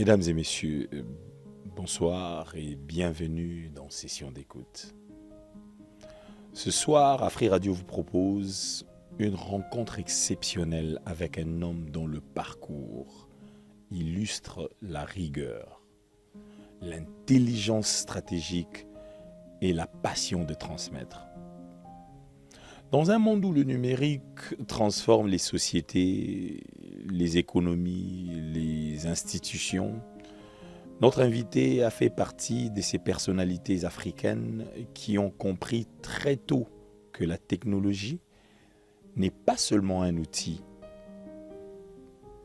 Mesdames et messieurs, bonsoir et bienvenue dans Session d'écoute. Ce soir, Afri Radio vous propose une rencontre exceptionnelle avec un homme dont le parcours illustre la rigueur, l'intelligence stratégique et la passion de transmettre. Dans un monde où le numérique transforme les sociétés, les économies, les institutions, notre invité a fait partie de ces personnalités africaines qui ont compris très tôt que la technologie n'est pas seulement un outil,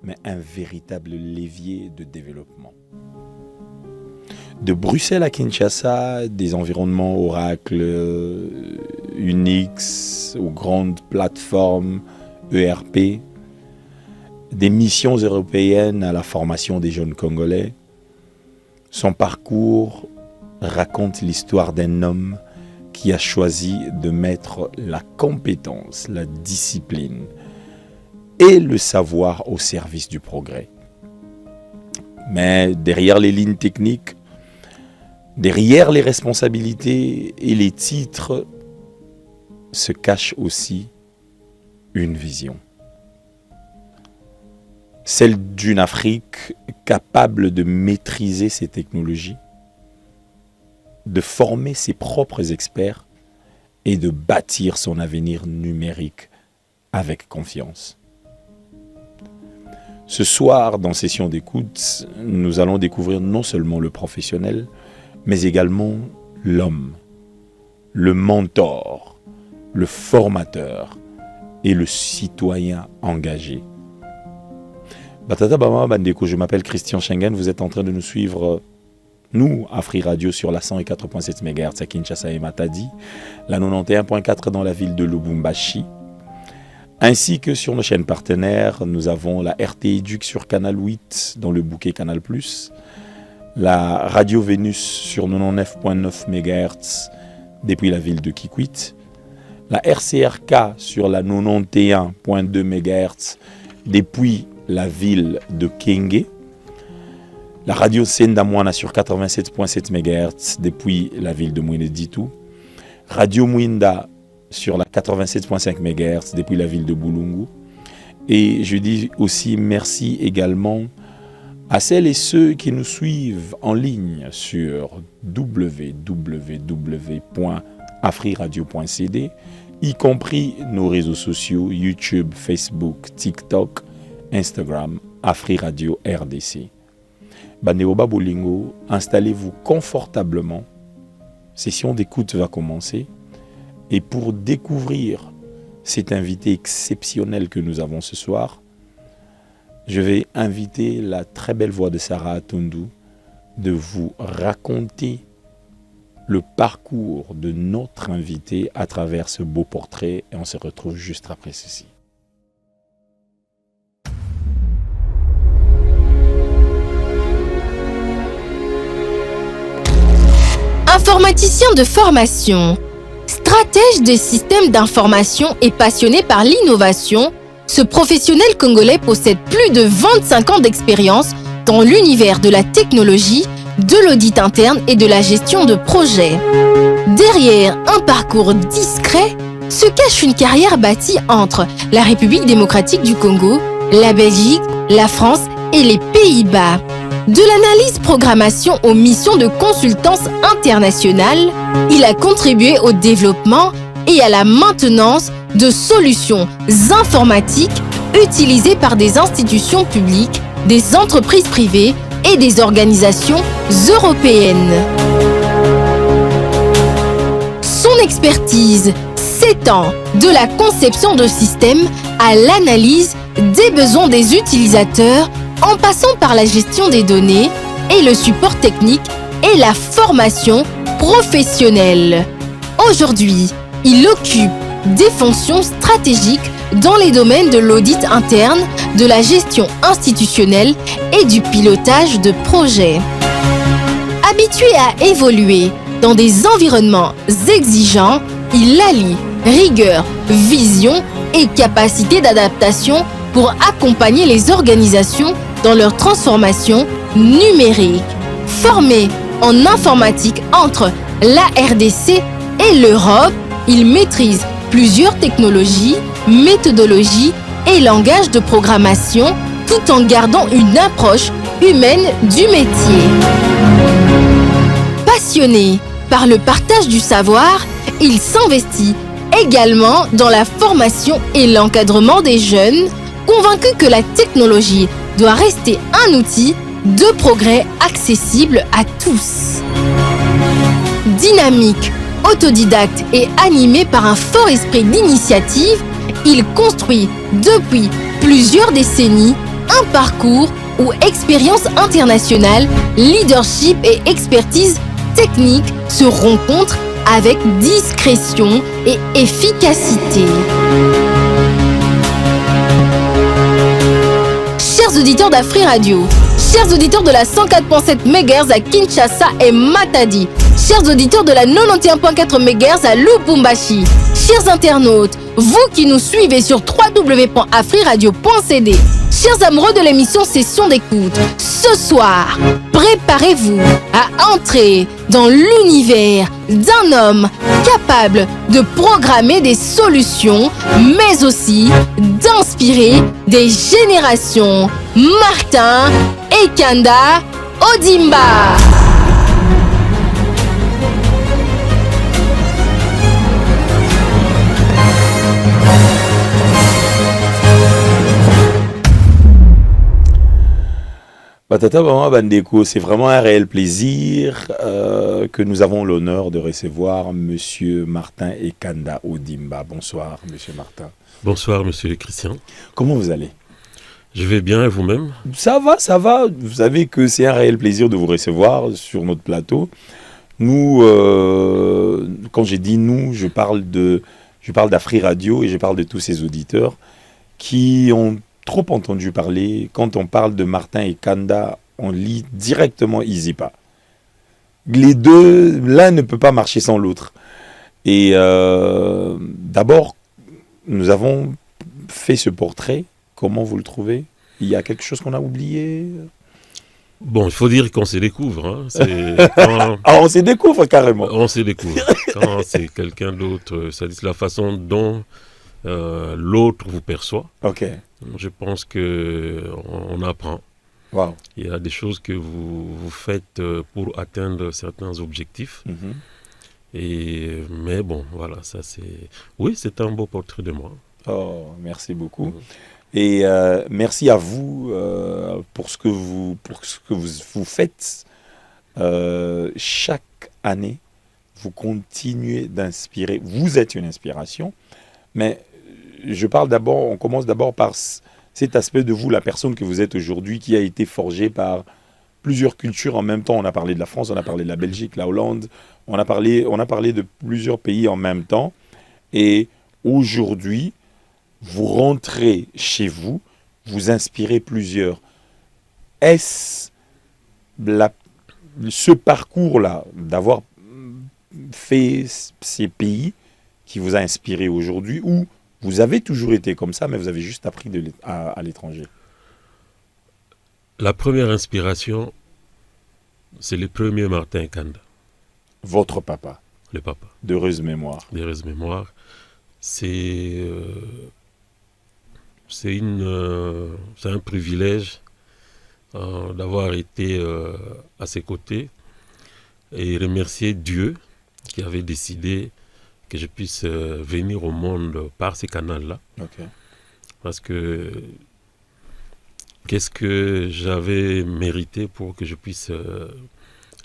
mais un véritable levier de développement. De Bruxelles à Kinshasa, des environnements Oracle, Unix, aux grandes plateformes ERP, des missions européennes à la formation des jeunes Congolais, son parcours raconte l'histoire d'un homme qui a choisi de mettre la compétence, la discipline et le savoir au service du progrès. Mais derrière les lignes techniques, derrière les responsabilités et les titres, se cache aussi une vision. Celle d'une Afrique capable de maîtriser ses technologies, de former ses propres experts et de bâtir son avenir numérique avec confiance. Ce soir, dans Session d'écoute, nous allons découvrir non seulement le professionnel, mais également l'homme, le mentor, le formateur et le citoyen engagé. Batata Bama Bandeko, je m'appelle Christian Schengen, vous êtes en train de nous suivre, nous, Afri Radio, sur la 104.7 MHz à Kinshasa et Matadi, la 91.4 dans la ville de Lubumbashi, ainsi que sur nos chaînes partenaires, nous avons la RT Éduc sur Canal 8 dans le bouquet Canal+, la Radio Vénus sur 99.9 MHz depuis la ville de Kikwit, la RCRK sur la 91.2 MHz depuis la ville de Kenge, la radio Sendamwana sur 87.7 MHz depuis la ville de Mouineditou, Radio Mouinda sur la 87.5 MHz depuis la ville de Boulungu. Et je dis aussi merci également à celles et ceux qui nous suivent en ligne sur www.afriradio.cd, y compris nos réseaux sociaux YouTube, Facebook, TikTok, Instagram, Afri Radio RDC. Baneoba Bolingo, installez-vous confortablement. Session d'écoute va commencer. Et pour découvrir cet invité exceptionnel que nous avons ce soir, je vais inviter la très belle voix de Sarah Atundu de vous raconter le parcours de notre invité à travers ce beau portrait. Et on se retrouve juste après ceci. Informaticien de formation, stratège des systèmes d'information et passionné par l'innovation, ce professionnel congolais possède plus de 25 ans d'expérience dans l'univers de la technologie, de l'audit interne et de la gestion de projets. Derrière un parcours discret se cache une carrière bâtie entre la République démocratique du Congo, la Belgique, la France et les Pays-Bas. De l'analyse programmation aux missions de consultance internationale, il a contribué au développement et à la maintenance de solutions informatiques utilisées par des institutions publiques, des entreprises privées et des organisations européennes. Son expertise s'étend de la conception de systèmes à l'analyse des besoins des utilisateurs en passant par la gestion des données et le support technique et la formation professionnelle. Aujourd'hui, il occupe des fonctions stratégiques dans les domaines de l'audit interne, de la gestion institutionnelle et du pilotage de projets. Habitué à évoluer dans des environnements exigeants, il allie rigueur, vision et capacité d'adaptation pour accompagner les organisations dans leur transformation numérique. Formé en informatique entre la RDC et l'Europe, il maîtrise plusieurs technologies, méthodologies et langages de programmation tout en gardant une approche humaine du métier. Passionné par le partage du savoir, il s'investit également dans la formation et l'encadrement des jeunes, convaincu que la technologie doit rester un outil de progrès accessible à tous. Dynamique, autodidacte et animé par un fort esprit d'initiative, il construit depuis plusieurs décennies un parcours où expérience internationale, leadership et expertise technique se rencontrent avec discrétion et efficacité. Chers auditeurs d'Afri Radio, chers auditeurs de la 104.7 MHz à Kinshasa et Matadi, chers auditeurs de la 91.4 MHz à Lubumbashi, chers internautes, vous qui nous suivez sur www.afriradio.cd, chers amoureux de l'émission Session d'écoute, ce soir, préparez-vous à entrer dans l'univers d'un homme capable de programmer des solutions, mais aussi d'inspirer des générations. Martin Ekanda Odimba. Batata Bama Bandeko, c'est vraiment un réel plaisir que nous avons l'honneur de recevoir Monsieur Martin Ekanda Odimba. Bonsoir, Monsieur Martin. Bonsoir, Monsieur Christian. Comment vous allez? Je vais bien, et vous-même? Ça va, ça va. Vous savez que c'est un réel plaisir de vous recevoir sur notre plateau. Nous, quand j'ai dit nous, je parle d'Afri Radio et je parle de tous ces auditeurs qui ont trop entendu parler. Quand on parle de Martin Ekanda, on lit directement Izipa. Les deux, l'un ne peut pas marcher sans l'autre. Et d'abord, nous avons fait ce portrait. Comment vous le trouvez? Il y a quelque chose qu'on a oublié? Bon, il faut dire qu'on se découvre. Hein. On se découvre carrément. On se découvre. Quand c'est quelqu'un d'autre, c'est la façon dont l'autre vous perçoit. Ok. Je pense qu'on apprend. Wow. Il y a des choses que vous faites pour atteindre certains objectifs. Mais bon, voilà, ça c'est... Oui, c'est un beau portrait de moi. Oh, merci beaucoup. Et merci à vous pour ce que vous faites. Chaque année, vous continuez d'inspirer. Vous êtes une inspiration. Mais on commence d'abord par cet aspect de vous, la personne que vous êtes aujourd'hui, qui a été forgée par plusieurs cultures en même temps. On a parlé de la France, on a parlé de la Belgique, la Hollande. On a parlé de plusieurs pays en même temps. Et aujourd'hui, vous rentrez chez vous, vous inspirez plusieurs. Est-ce ce parcours-là, d'avoir fait ces pays qui vous a inspiré aujourd'hui, ou vous avez toujours été comme ça, mais vous avez juste appris à l'étranger? La première inspiration, c'est le premier Martin Ekanda. Votre papa? Le papa. D'heureuse mémoire. D'heureuse mémoire. C'est un privilège d'avoir été à ses côtés et remercier Dieu qui avait décidé que je puisse venir au monde par ces canaux-là. Okay. Parce que qu'est-ce que j'avais mérité pour que je puisse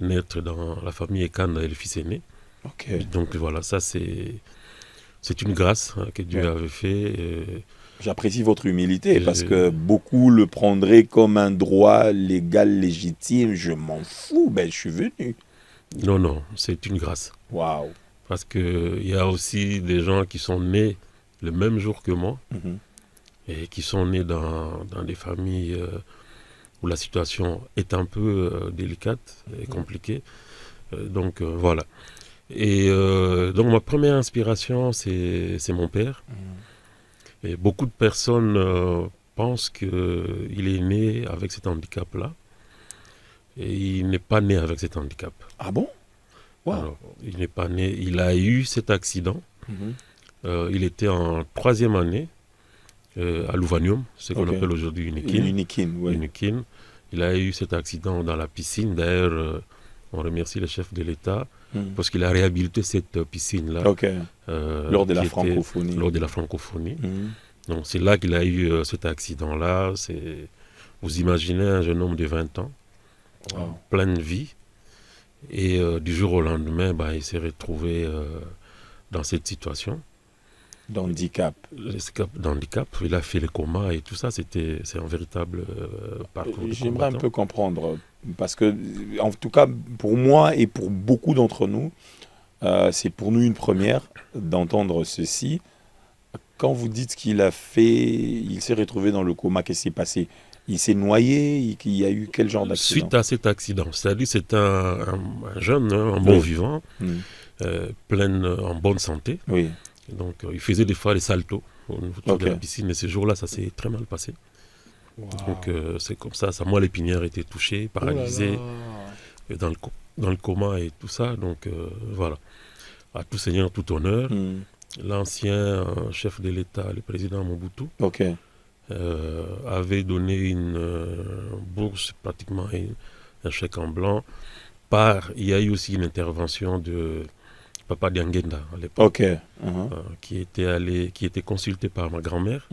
naître dans la famille Ekanda et le fils aîné. Okay. Donc voilà, ça c'est une grâce que Dieu avait fait. J'apprécie votre humilité parce que beaucoup le prendraient comme un droit légal, légitime. Je m'en fous, je suis venu. Non, c'est une grâce. Waouh. Parce qu'il y a aussi des gens qui sont nés le même jour que moi et qui sont nés dans des familles où la situation est un peu délicate et compliquée. Donc voilà. Et donc ma première inspiration, c'est mon père. Et beaucoup de personnes pensent qu'il est né avec cet handicap-là. Et il n'est pas né avec cet handicap. Ah bon? Wow. Alors, il n'est pas né. Il a eu cet accident. Mhm. Il était en 3e année à Louvanium, ce qu'on appelle aujourd'hui Unikin. Unikin, oui. Unikin. Il a eu cet accident dans la piscine. D'ailleurs, on remercie le chef de l'État parce qu'il a réhabilité cette piscine-là. Lors de la francophonie. Lors de la francophonie. Mhm. Donc c'est là qu'il a eu cet accident-là. Vous imaginez un jeune homme de 20 ans, en pleine vie, et du jour au lendemain, il s'est retrouvé dans cette situation. D'handicap. D'handicap. Il a fait le coma et tout ça, c'est un véritable parcours de J'aimerais combattant. un peu comprendre, parce que, en tout cas, pour moi et pour beaucoup d'entre nous, c'est pour nous une première d'entendre ceci. Quand vous dites qu'il a fait, il s'est retrouvé dans le coma, qu'est-ce qui s'est passé? Il s'est noyé? Il y a eu quel genre d'accident? Suite à cet accident, c'est-à-dire c'est un jeune, un bon vivant, en bonne santé. Oui. Donc il faisait des fois des saltos au niveau de la piscine, mais ce jour-là, ça s'est très mal passé. Wow. Donc c'est comme ça, sa moelle épinière était touchée, paralysée, dans le coma et tout ça. Donc voilà, à tout seigneur, tout honneur. L'ancien chef de l'État, le président Mobutu, avait donné une bourse, pratiquement un chèque en blanc. Il y a eu aussi une intervention de Papa Diangenda à l'époque, qui était consulté par ma grand-mère,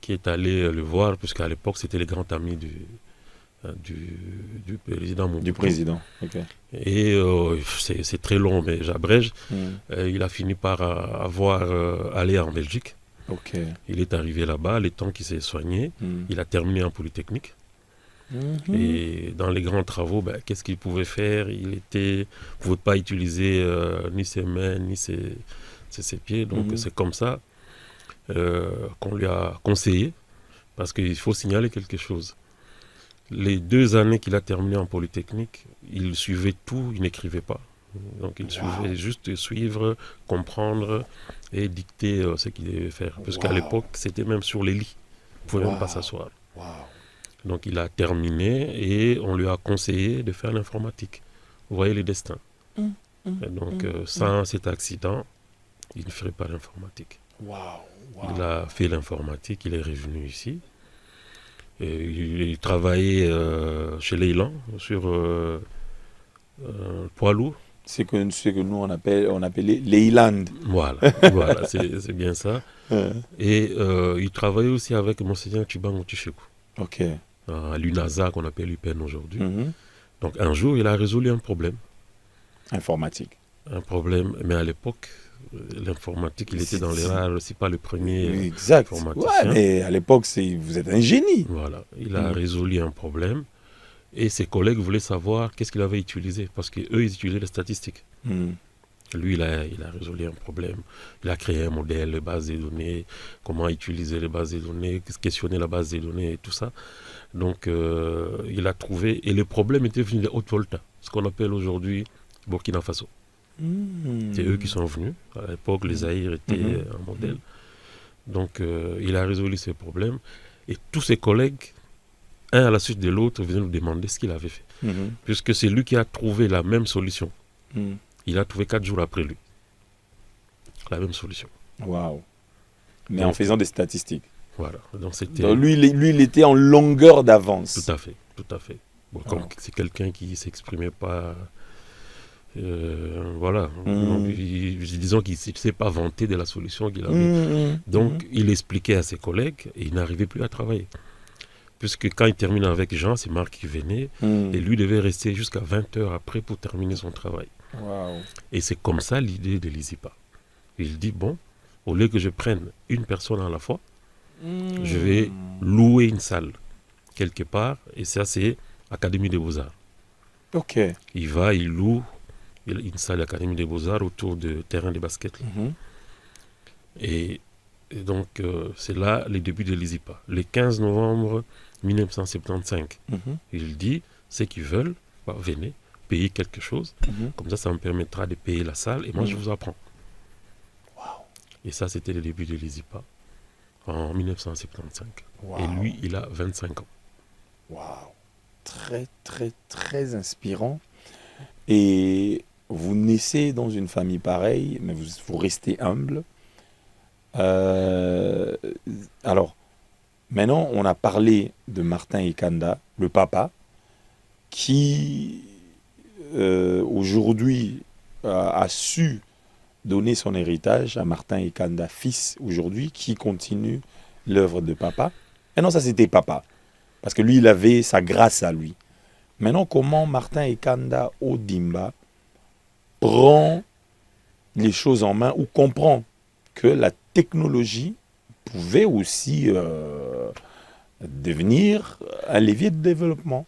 qui est allé le voir, puisqu'à l'époque c'était le grand ami du président Mobutu. Du président, Et c'est très long, mais j'abrège. Il a fini par aller en Belgique. Il est arrivé là-bas, le temps qu'il s'est soigné, il a terminé en Polytechnique. Et dans les grands travaux, qu'est-ce qu'il pouvait faire? Il ne pouvait pas utiliser ni ses mains, ni ses pieds. Donc c'est comme ça qu'on lui a conseillé, parce qu'il faut signaler quelque chose. Les 2 années qu'il a terminé en Polytechnique, il suivait tout, il n'écrivait pas. Donc il suivait juste suivre, comprendre et dicter ce qu'il devait faire. Parce qu'à l'époque, c'était même sur les lits. Il ne pouvait même pas s'asseoir. Donc il a terminé et on lui a conseillé de faire l'informatique. Vous voyez les destins. Et donc sans cet accident, il ne ferait pas l'informatique. Il a fait l'informatique, il est revenu ici. Et il travaillait chez Leyland sur poids lourd. C'est que nous on appelait Leyland. Voilà, c'est bien ça. Et il travaillait aussi avec Monseigneur Chibango Tchichekou. À l'UNASA qu'on appelle UPN aujourd'hui. Donc un jour, il a résolu un problème. Informatique. Un problème, mais à l'époque, l'informatique, il était dans les rares, c'est pas le premier informaticien. Ouais, mais à l'époque, vous êtes un génie. Voilà, il a résolu un problème et ses collègues voulaient savoir qu'est-ce qu'il avait utilisé, parce qu'eux, ils utilisaient les statistiques. Lui, il a résolu un problème. Il a créé un modèle de base de données, comment utiliser les bases de données, questionner la base de données et tout ça. Donc, il a trouvé, et le problème était venu de Haute-Volta, ce qu'on appelle aujourd'hui Burkina Faso. C'est eux qui sont venus. À l'époque, les Zaïre étaient un modèle. Donc, il a résolu ces problèmes. Et tous ses collègues, un à la suite de l'autre, venaient nous demander ce qu'il avait fait. Puisque c'est lui qui a trouvé la même solution. Il a trouvé 4 jours après lui la même solution. Waouh. Mais en faisant des statistiques. Voilà. Donc, lui, il était en longueur d'avance. Tout à fait. Bon, comme c'est quelqu'un qui ne s'exprimait pas... voilà. Donc, disons qu'il ne s'est pas vanté de la solution qu'il avait. Donc, il expliquait à ses collègues et il n'arrivait plus à travailler. Puisque quand il termine avec Jean, c'est Marc qui venait, et lui devait rester jusqu'à 20 heures après pour terminer son travail. Et c'est comme ça l'idée de l'ISIPA. Il dit, bon, au lieu que je prenne une personne à la fois, je vais louer une salle quelque part, et ça c'est Académie des Beaux-Arts. Il loue une salle d'Académie des Beaux-Arts autour du terrain de basket. Et donc c'est là les débuts de l'ISIPA. Le 15 novembre 1975, il dit, ceux qui veulent, venez, payer quelque chose, comme ça me permettra de payer la salle, et moi je vous apprends. Et ça c'était le début de l'ISIPA en 1975. Et lui, il a 25 ans. très, très, très inspirant. Et vous naissez dans une famille pareille, mais vous restez humble. Euh, alors, maintenant, on a parlé de Martin Ekanda, le papa, qui aujourd'hui a su donner son héritage à Martin Ekanda, fils aujourd'hui, qui continue l'œuvre de papa. Et non, ça c'était papa, parce que lui, il avait sa grâce à lui. Maintenant, comment Martin Ekanda Odimba prend les choses en main ou comprend que la technologie pouvait aussi devenir un levier de développement.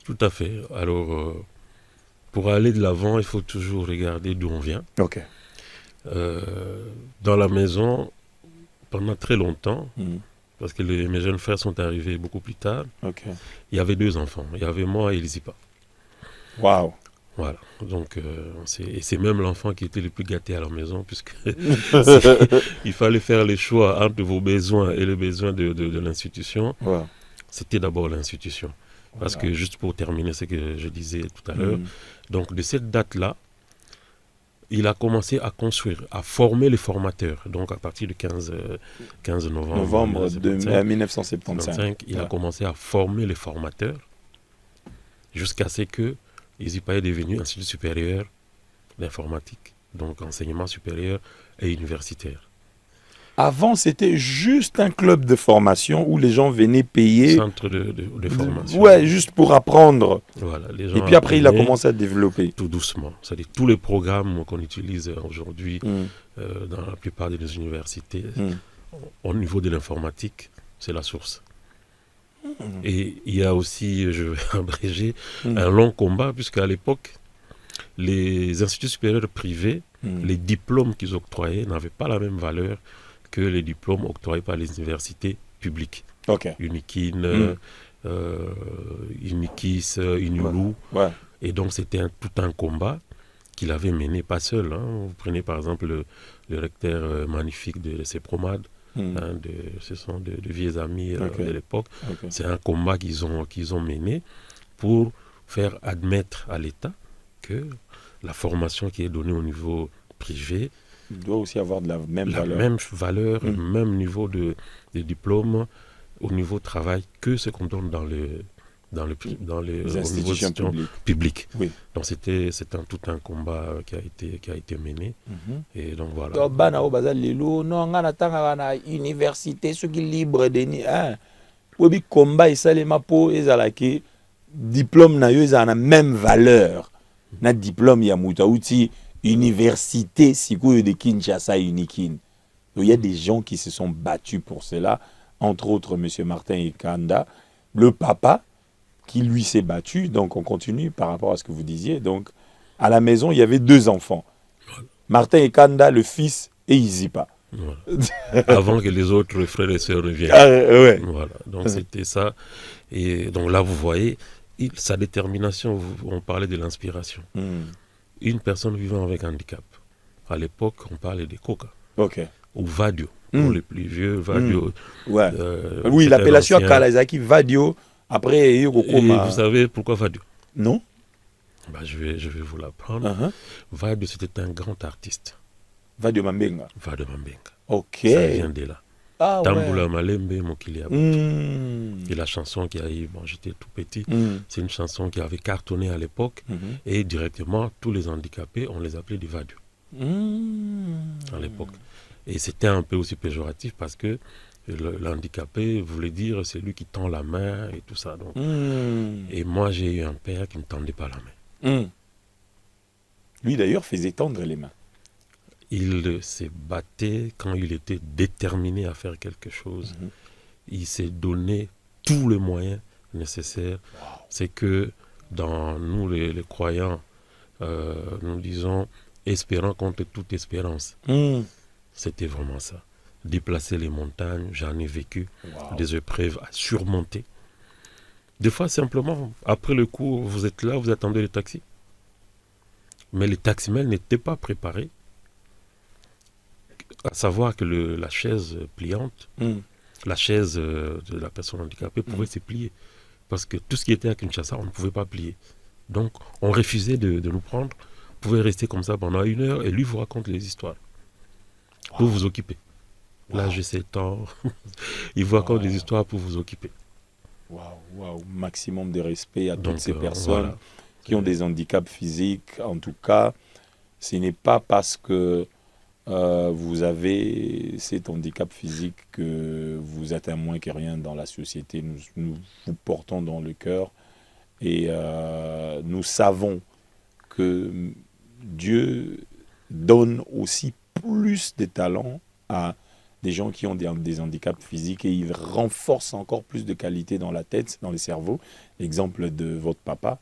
Tout à fait. Alors, pour aller de l'avant, il faut toujours regarder d'où on vient. Ok. Dans la maison, pendant très longtemps, parce que mes jeunes frères sont arrivés beaucoup plus tard, il y avait 2 enfants. Il y avait moi et Elisipa. Waouh. Voilà. Donc, c'est même l'enfant qui était le plus gâté à la maison, puisque il fallait faire les choix entre vos besoins et les besoins de l'institution. Wow. C'était d'abord l'institution. Parce que, juste pour terminer ce que je disais tout à l'heure, donc de cette date-là, il a commencé à construire, à former les formateurs. Donc à partir du 15 novembre 1975, il a commencé à former les formateurs jusqu'à ce que Isipa est devenu Institut supérieur d'informatique, donc enseignement supérieur et universitaire. Avant, c'était juste un club de formation où les gens venaient payer. Centre de formation. Ouais, juste pour apprendre. Voilà, les gens et puis après, il a commencé à développer. Tout doucement. C'est-à-dire tous les programmes qu'on utilise aujourd'hui dans la plupart des universités, au niveau de l'informatique, c'est la source. Et il y a aussi, je vais abréger, un long combat, puisqu'à l'époque, les instituts supérieurs privés, les diplômes qu'ils octroyaient n'avaient pas la même valeur que les diplômes octroyés par les universités publiques. Unikin, Unikis, Inulu. Ouais. Et donc c'était tout un combat qu'il avait mené, pas seul. Vous prenez par exemple le recteur magnifique de CEPROMAD, ce sont de vieux amis de l'époque. C'est un combat qu'ils ont mené pour faire admettre à l'État que la formation qui est donnée au niveau privé doit aussi avoir de la même valeur. Même valeur, même niveau de diplôme au niveau travail que ce qu'on donne dans les institutions publiques. Oui. Donc c'était tout un combat qui a été mené. Et donc voilà. Université ceux qui libre de oui combat et ça les mapo et zalaki diplôme na yo za na même valeur na diplôme ya mutaouti université sikoyo de Kinshasa Unikin. Il y a des gens qui se sont battus pour cela, entre autres monsieur Martin Ekanda, le papa qui lui s'est battu. Donc on continue par rapport à ce que vous disiez. Donc à la maison, il y avait 2 enfants. Martin Ekanda, le fils, et Isipa. Voilà. Avant que les autres frères et sœurs reviennent. Ouais. Voilà. Donc c'était ça. Et donc là, vous voyez, sa détermination, on parlait de l'inspiration. Une personne vivant avec handicap. À l'époque, on parlait de Coca. Ou Vadio. Pour les plus vieux, Vadio. Ouais. Oui, l'appellation à Kalazaki, Vadio. Après, vous savez pourquoi Vadio? Non. Je vais vous l'apprendre. Vadio, c'était un grand artiste. Vadio Mambenga. Vadio Mambenga. Ok. Ça vient de là. Ah, Tambula ouais. Malembe Mokili Abutu. Et la chanson qui a eu, j'étais tout petit, c'est une chanson qui avait cartonné à l'époque. Et directement, tous les handicapés, on les appelait des Vadio. À l'époque. Et c'était un peu aussi péjoratif parce que l'handicapé voulait dire c'est lui qui tend la main et tout ça. Donc. Et moi, j'ai eu un père qui ne tendait pas la main. Lui, d'ailleurs, faisait tendre les mains. Il se battait quand il était déterminé à faire quelque chose. Il s'est donné tous les moyens nécessaires. C'est que dans nous, les croyants, nous disons espérant contre toute espérance. C'était vraiment ça. Déplacer les montagnes, j'en ai vécu des épreuves à surmonter. Des fois, simplement, après le cours, vous êtes là, vous attendez le taxi. Mais les taximens n'étaient pas préparés. À savoir que la chaise pliante, la chaise de la personne handicapée pouvait se plier. Parce que tout ce qui était à Kinshasa, on ne pouvait pas plier. Donc, on refusait de nous prendre. Vous pouvez rester comme ça pendant 1 heure et lui vous raconte les histoires. Pour vous occuper. Là, j'ai 7 ans. Il vous raconte les histoires pour vous occuper. Waouh. Maximum de respect à toutes ces personnes voilà. qui ont des handicaps physiques. En tout cas, ce n'est pas parce que vous avez cet handicap physique que vous êtes un moins que rien dans la société. Nous vous portons dans le cœur et nous savons que Dieu donne aussi plus de talents à des gens qui ont des handicaps physiques et il renforce encore plus de qualité dans la tête, dans le cerveau. L'exemple de votre papa,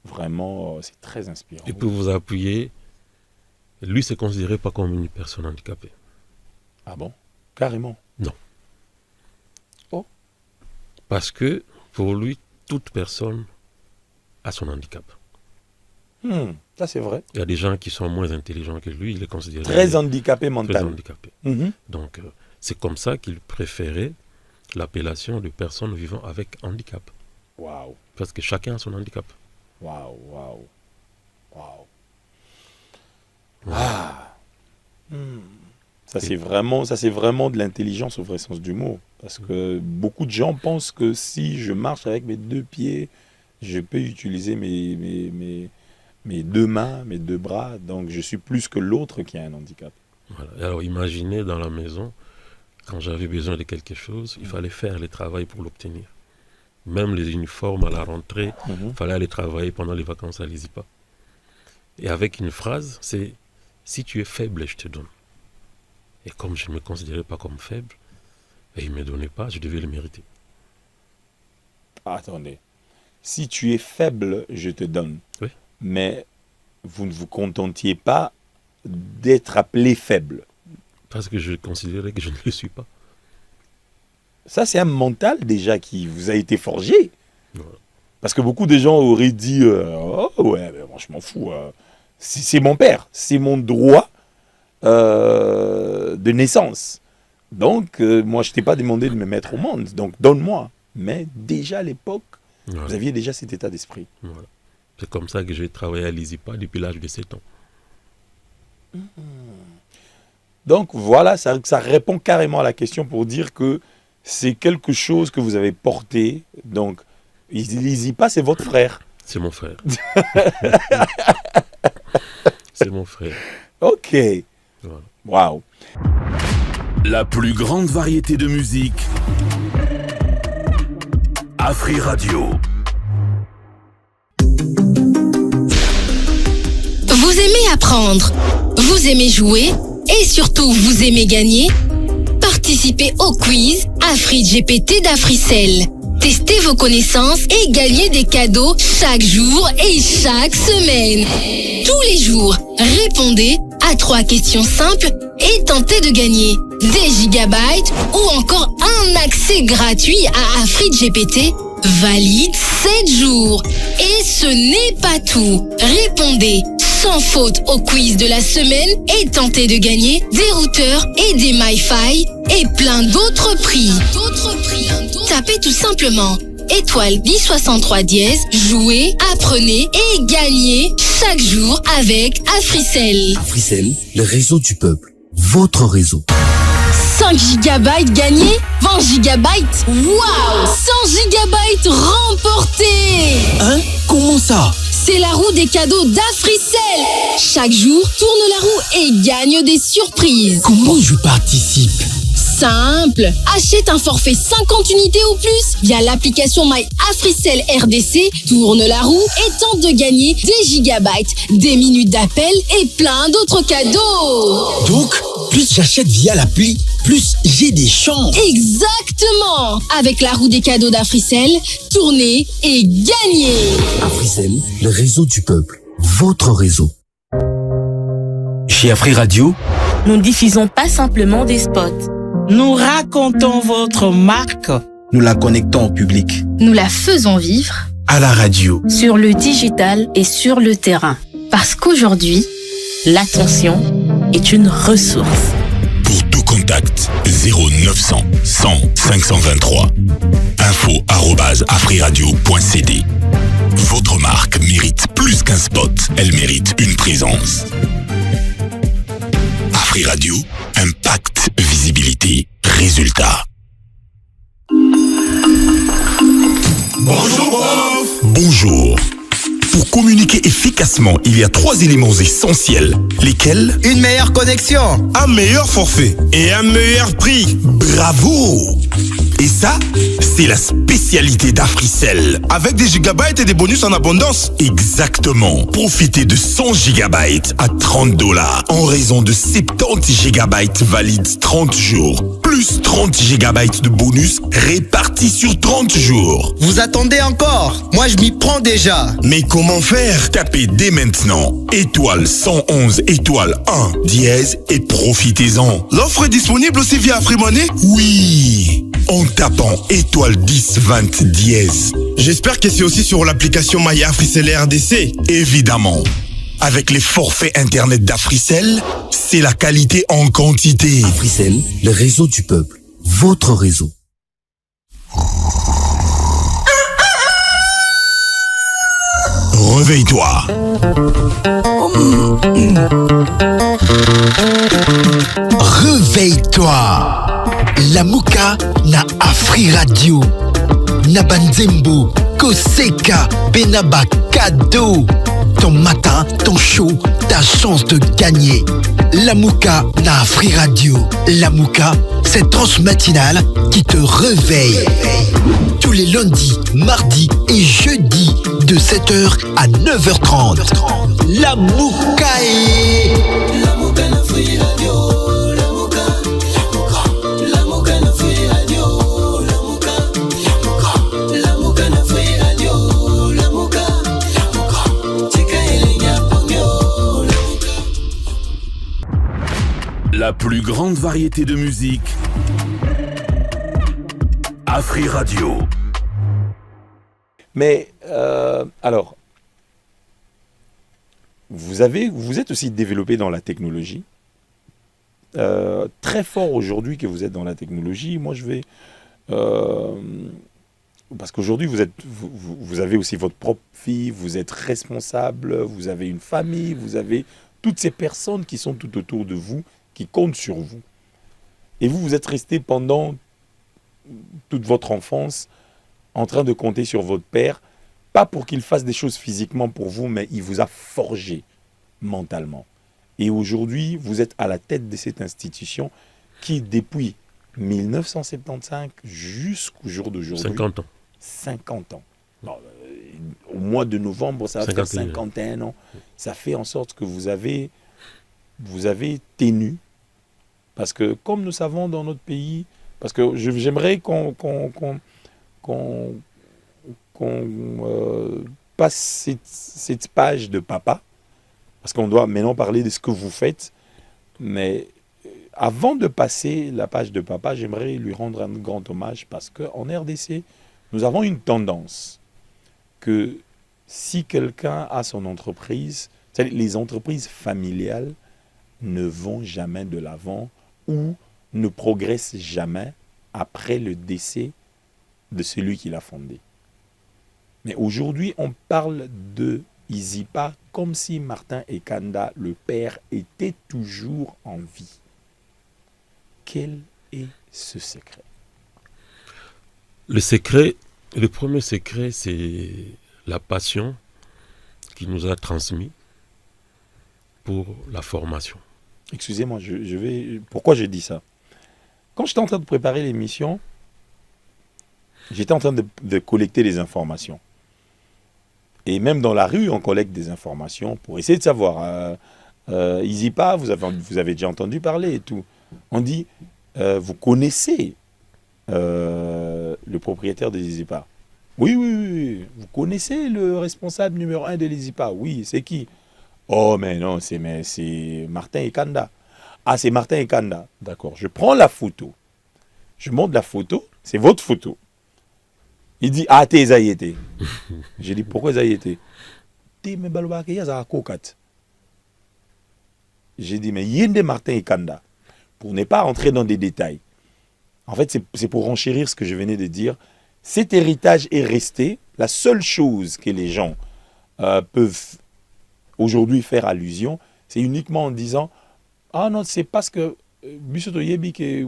vraiment, c'est très inspirant. Et pour vous appuyer, lui, c'est considéré pas comme une personne handicapée. Ah bon? Carrément? Non. Oh. Parce que, pour lui, toute personne a son handicap. Ça, c'est vrai. Il y a des gens qui sont moins intelligents que lui, il est considéré très handicapé mental. Très handicapé. Donc, c'est comme ça qu'il préférait l'appellation de personnes vivant avec handicap. Waouh. Parce que chacun a son handicap. Waouh. Ça, c'est vraiment de l'intelligence au vrai sens du mot. Parce que beaucoup de gens pensent que si je marche avec mes 2 pieds, je peux utiliser mes 2 mains, mes 2 bras. Donc, je suis plus que l'autre qui a un handicap. Voilà. Alors, imaginez dans la maison, quand j'avais besoin de quelque chose, il fallait faire le travail pour l'obtenir. Même les uniformes à la rentrée, il fallait aller travailler pendant les vacances à l'ISIPA. Et avec une phrase, c'est « Si tu es faible, je te donne ». Et comme je ne me considérais pas comme faible, et il ne me donnait pas, je devais le mériter. Attendez. Si tu es faible, je te donne. Oui. Mais vous ne vous contentiez pas d'être appelé faible. Parce que je considérais que je ne le suis pas. Ça, c'est un mental déjà qui vous a été forgé. Voilà. Parce que beaucoup de gens auraient dit oh ouais, mais moi je m'en fous. C'est mon père, c'est mon droit de naissance. Donc, moi, je ne t'ai pas demandé de me mettre au monde. Donc, donne-moi. Mais déjà à l'époque, vous aviez déjà cet état d'esprit. Voilà. C'est comme ça que j'ai travaillé à l'ISIPA depuis l'âge de 7 ans. Donc, voilà, ça répond carrément à la question pour dire que c'est quelque chose que vous avez porté. Donc, l'ISIPA, c'est votre frère. C'est mon frère. C'est mon frère. Ok. Voilà. Waouh. La plus grande variété de musique. Afri Radio. Vous aimez apprendre, vous aimez jouer et surtout vous aimez gagner? Participez au quiz Afri GPT d'Africell. Testez vos connaissances et gagnez des cadeaux chaque jour et chaque semaine. Tous les jours, répondez à 3 questions simples et tentez de gagner des gigabytes ou encore un accès gratuit à Afri GPT valide 7 jours. Et ce n'est pas tout. Répondez sans faute au quiz de la semaine et tentez de gagner des routeurs et des MiFi et plein d'autres prix. Tapez tout simplement étoile B63 dièse, jouez, apprenez et gagnez chaque jour avec Africell. Africell, le réseau du peuple. Votre réseau. 5 gigabytes gagnés, 20 gigabytes. Waouh! 100 gigabytes remportés. Hein? Comment ça? C'est la roue des cadeaux d'Africell. Chaque jour, tourne la roue et gagne des surprises. Comment je participe? Simple. Achète un forfait 50 unités ou plus via l'application My Africell RDC, tourne la roue et tente de gagner des gigabytes, des minutes d'appel et plein d'autres cadeaux. Donc, plus j'achète via l'appli, plus j'ai des chances. Exactement. Avec la roue des cadeaux d'Africell, tournez et gagnez. Africell, le réseau du peuple. Votre réseau. Chez Afri Radio, nous ne diffusons pas simplement des spots. Nous racontons votre marque. Nous la connectons au public. Nous la faisons vivre. À la radio. Sur le digital et sur le terrain. Parce qu'aujourd'hui, l'attention est une ressource. Pour tout contact, 0900 100 523. info@afriradio.cd. Votre marque mérite plus qu'un spot, elle mérite une présence. Afri Radio, impact, visibilité, résultat. Bonjour, prof. Bonjour. Pour communiquer efficacement, il y a 3 éléments essentiels. Lesquels? Une meilleure connexion, un meilleur forfait et un meilleur prix. Bravo! Et ça, c'est la spécialité d'Africell. Avec des gigabytes et des bonus en abondance. Exactement. Profitez de 100 gigabytes à $30 en raison de 70 gigabytes valides 30 jours. Plus 30 gigabytes de bonus répartis sur 30 jours. Vous attendez encore? Moi, je m'y prends déjà. Mais comment faire? Tapez dès maintenant étoile 111 étoile 1 dièse et profitez-en. L'offre est disponible aussi via Afrimoney? Oui, en tapant étoile 10 20 dièse. J'espère que c'est aussi sur l'application Maya Africell RDC. Évidemment. Avec les forfaits internet d'Africell, c'est la qualité en quantité. Africell, le réseau du peuple. Votre réseau. Réveille-toi. Réveille-toi. La Mouka na Afri Radio. Nabanzembo, Koseka, Benaba, cadeau. Ton matin, ton show, ta chance de gagner. La Mouka na Afri Radio. La Mouka, cette tranche matinale qui te réveille. Tous les lundis, mardis et jeudis de 7h à 9h30. La Mouka est... La Mouka na Afri Radio. La Mouka, la Mouka na Afri Radio. La Mouka, la Mouka na Afri Radio. La Mouka, Tika Elenia Pogno. La Mouka. La plus grande variété de musique. Afri Radio. Mais, alors, vous êtes aussi développé dans la technologie. Très fort aujourd'hui que vous êtes dans la technologie. Moi, je vais... parce qu'aujourd'hui, vous avez aussi votre propre fille, vous êtes responsable, vous avez une famille, vous avez toutes ces personnes qui sont tout autour de vous, qui comptent sur vous. Et vous êtes resté pendant toute votre enfance en train de compter sur votre père, pas pour qu'il fasse des choses physiquement pour vous, mais il vous a forgé mentalement. Et aujourd'hui, vous êtes à la tête de cette institution qui, depuis 1975 jusqu'au jour d'aujourd'hui... 50 ans. 50 ans. Bon, au mois de novembre, ça va faire 51 ans. Ça fait en sorte que vous avez tenu. Parce que comme nous savons dans notre pays, parce que j'aimerais qu'on passe cette page de papa, parce qu'on doit maintenant parler de ce que vous faites, mais avant de passer la page de papa, j'aimerais lui rendre un grand hommage, parce qu'en RDC, nous avons une tendance que si quelqu'un a son entreprise, les entreprises familiales ne vont jamais de l'avant ou ne progressent jamais après le décès de celui qui l'a fondé. Mais aujourd'hui, on parle de Izipa comme si Martin Ekanda, le père, était toujours en vie. Quel est ce secret? Le premier secret, c'est la passion qu'il nous a transmise pour la formation. Excusez-moi, pourquoi je dis ça? Quand j'étais en train de préparer l'émission, j'étais en train de collecter des informations. Et même dans la rue, on collecte des informations pour essayer de savoir. Izipa, vous avez déjà entendu parler et tout. On dit, vous connaissez le propriétaire de l'Izipa? Oui. Vous connaissez le responsable numéro 1 de l'Izipa? Oui, c'est qui? Oh, mais non, c'est Martin Ekanda. Ah, c'est Martin Ekanda. D'accord. Je prends la photo. Je montre la photo. C'est votre photo. Il dit, ah, t'es Zayete. J'ai dit, pourquoi Zayete? T'es me balouake, yaza kokat. J'ai dit, mais Yende Martin Ekanda. Pour ne pas entrer dans des détails. En fait, c'est pour renchérir ce que je venais de dire. cet héritage est resté. La seule chose que les gens peuvent aujourd'hui faire allusion, c'est uniquement en disant « Ah non, c'est parce que Bissoto Yebi, que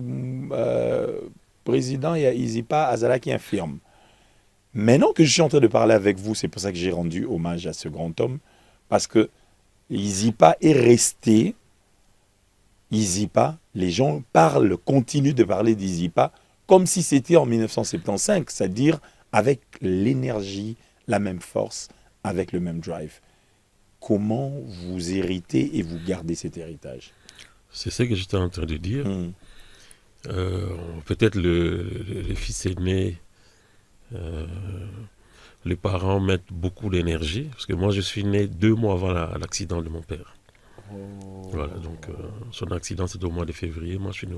président, il n'y a pas Azala qui infirme. » Maintenant que je suis en train de parler avec vous, c'est pour ça que j'ai rendu hommage à ce grand homme, parce que Izipa est resté. Izipa, les gens parlent, continuent de parler d'Izipa comme si c'était en 1975, c'est-à-dire avec l'énergie, la même force, avec le même drive. Comment vous héritez et vous gardez cet héritage? C'est ce que j'étais en train de dire. Peut-être le fils aîné, les parents mettent beaucoup d'énergie, parce que moi je suis né 2 mois avant l'accident de mon père. Voilà, donc son accident c'était au mois de février, moi je suis né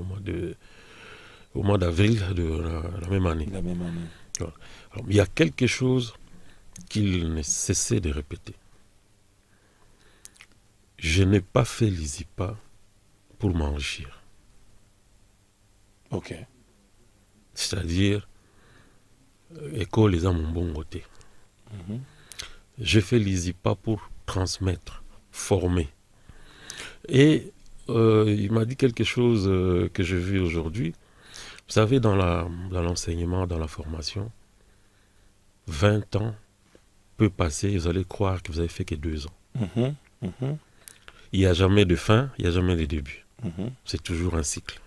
au mois d'avril de la même année. La même année. Voilà. Alors, il y a quelque chose qu'il ne cessait de répéter. Je n'ai pas fait l'Izipa pour m'enrichir. Ok. C'est-à-dire, école les a mon bon côté. J'ai fait l'Izipa pour transmettre, former. Et il m'a dit quelque chose que j'ai vu aujourd'hui. Vous savez, dans l'enseignement, dans la formation, 20 ans peut passer, vous allez croire que vous avez fait que 2 ans. Il n'y a jamais de fin, il n'y a jamais de début. C'est toujours un cycle.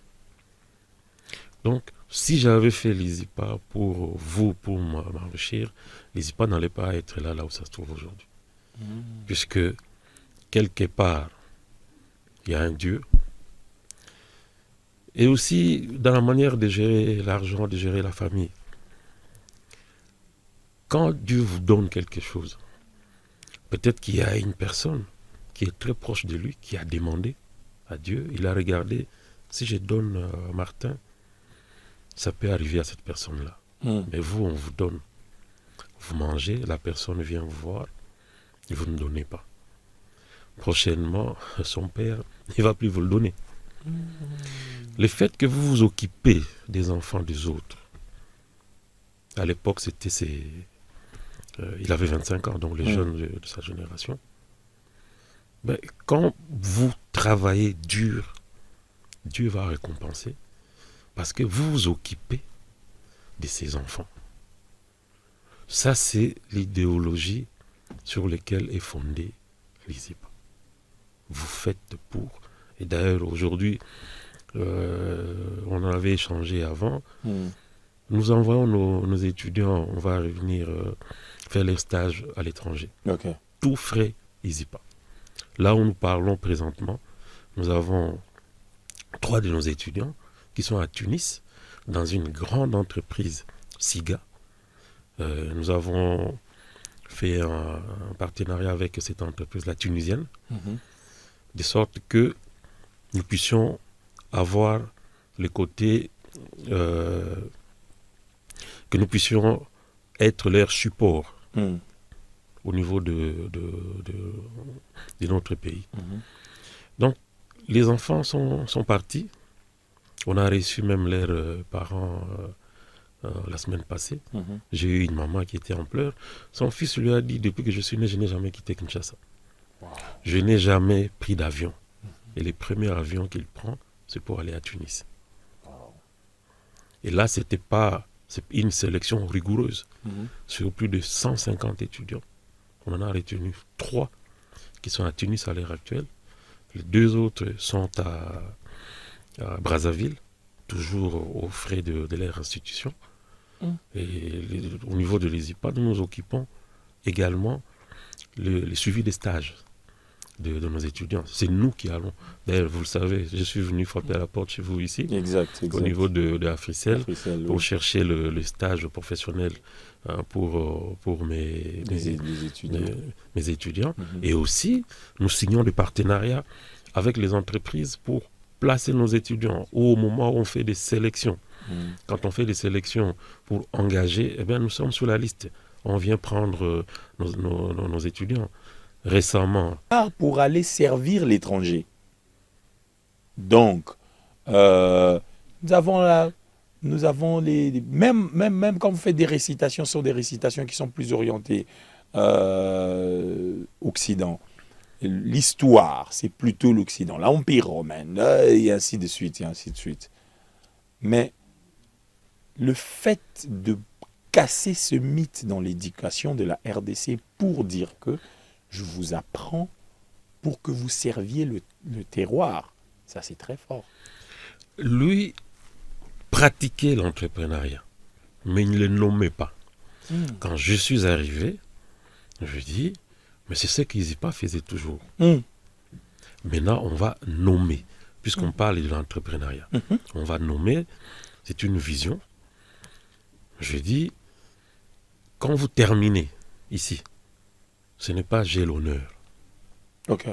Donc, si j'avais fait l'Izipa pour vous, pour m'enrichir, l'Izipa n'allait pas être là où ça se trouve aujourd'hui. Puisque, quelque part, il y a un Dieu. Et aussi, dans la manière de gérer l'argent, de gérer la famille. Quand Dieu vous donne quelque chose, peut-être qu'il y a une personne qui est très proche de lui, qui a demandé à Dieu, il a regardé, si je donne à Martin, ça peut arriver à cette personne-là. Mais vous, on vous donne. Vous mangez, la personne vient vous voir, et vous ne donnez pas. Prochainement, son père, il ne va plus vous le donner. Le fait que vous vous occupez des enfants des autres, à l'époque, il avait 25 ans, donc les jeunes de sa génération. Ben, quand vous travaillez dur, Dieu va récompenser parce que vous vous occupez de ses enfants. Ça, c'est l'idéologie sur laquelle est fondée l'Izipa. Vous faites pour. Et d'ailleurs, aujourd'hui, on en avait échangé avant. Nous envoyons nos étudiants, on va revenir faire les stages à l'étranger. Okay. Tout frais Izipa. Là où nous parlons présentement, nous avons 3 de nos étudiants qui sont à Tunis, dans une grande entreprise SIGA. Nous avons fait un partenariat avec cette entreprise, la tunisienne, de sorte que nous puissions avoir le côté, que nous puissions être leur support au niveau de notre pays. Donc, les enfants sont partis. On a reçu même leurs parents la semaine passée. J'ai eu une maman qui était en pleurs. Son fils lui a dit, depuis que je suis né, je n'ai jamais quitté Kinshasa. Je n'ai jamais pris d'avion. Et le premier avion qu'il prend, c'est pour aller à Tunis. Et là, c'est une sélection rigoureuse. Sur plus de 150 étudiants. On en a retenu 3 qui sont à Tunis à l'heure actuelle. Les 2 autres sont à Brazzaville, toujours aux frais de leur institution. Et au niveau de l'Izipa, nous nous occupons également le suivi des stages de nos étudiants. C'est nous qui allons. D'ailleurs, vous le savez, je suis venu frapper à la porte chez vous ici, exact. Au niveau de Africell, pour chercher le stage professionnel pour mes étudiants. Et aussi, nous signons des partenariats avec les entreprises pour placer nos étudiants au moment où on fait des sélections. Quand on fait des sélections pour engager, eh bien, nous sommes sur la liste. On vient prendre nos étudiants. Récemment. Pour aller servir l'étranger. Donc, nous avons nous avons même quand vous faites des récitations, ce sont des récitations qui sont plus orientées Occident. L'histoire, c'est plutôt l'Occident. L'Empire romain, et ainsi de suite, et ainsi de suite. Mais le fait de casser ce mythe dans l'éducation de la RDC pour dire que je vous apprends pour que vous serviez le terroir, ça c'est très fort. Lui pratiquait l'entrepreneuriat, mais il ne le nommait pas. Quand je suis arrivé, je dis, mais c'est ce qu'Izipa faisait toujours. Maintenant, on va nommer, puisqu'on parle de l'entrepreneuriat. On va nommer, c'est une vision. Je dis, quand vous terminez ici, ce n'est pas j'ai l'honneur. Ok.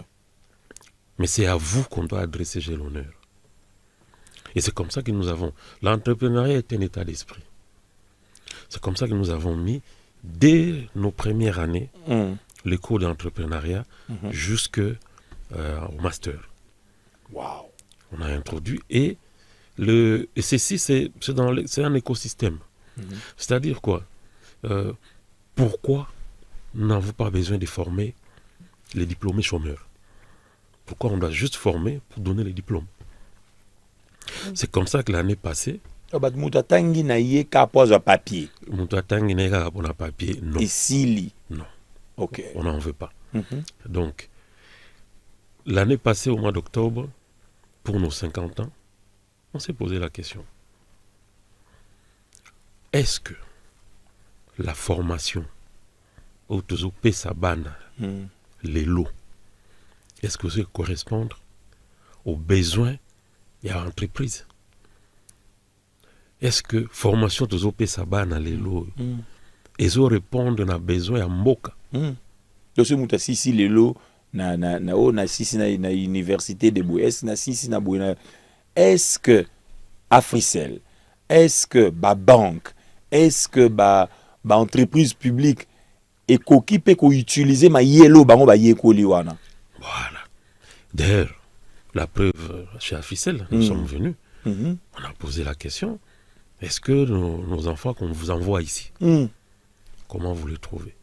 Mais c'est à vous qu'on doit adresser j'ai l'honneur. Et c'est comme ça que nous avons... L'entrepreneuriat est un état d'esprit. C'est comme ça que nous avons mis, dès nos premières années, les cours d'entrepreneuriat jusqu'au master. Wow. On a introduit. Et ceci, c'est un écosystème. C'est-à-dire quoi? Pourquoi n'avons-vous pas besoin de former les diplômés chômeurs? Pourquoi on doit juste former pour donner les diplômes? C'est comme ça que l'année passée... Moutatangi na ye ka pose papier. Moutatangi na ye ka pose papier, non. Et Sili? Non. Ok. On n'en veut pas. Donc, l'année passée, au mois d'octobre, pour nos 50 ans, on s'est posé la question. Est-ce que la formation au Tozope Sabana, les lots, est-ce que ça correspond aux besoins de l'entreprise? Est-ce que formation Tozope Sabana, les lots, ils répondent à besoin à Mboka? Donc, ce sisi les lots, na sisi na université de Bouès, na sisi na Bouena. Est-ce que Africell, est-ce que banque, est-ce que entreprise publique et qui peut utiliser ma yellow bango ba yekoliwana? Voilà. D'ailleurs, la preuve chez Africell, nous sommes venus. On a posé la question, est-ce que nos enfants qu'on vous envoie ici, comment vous les trouvez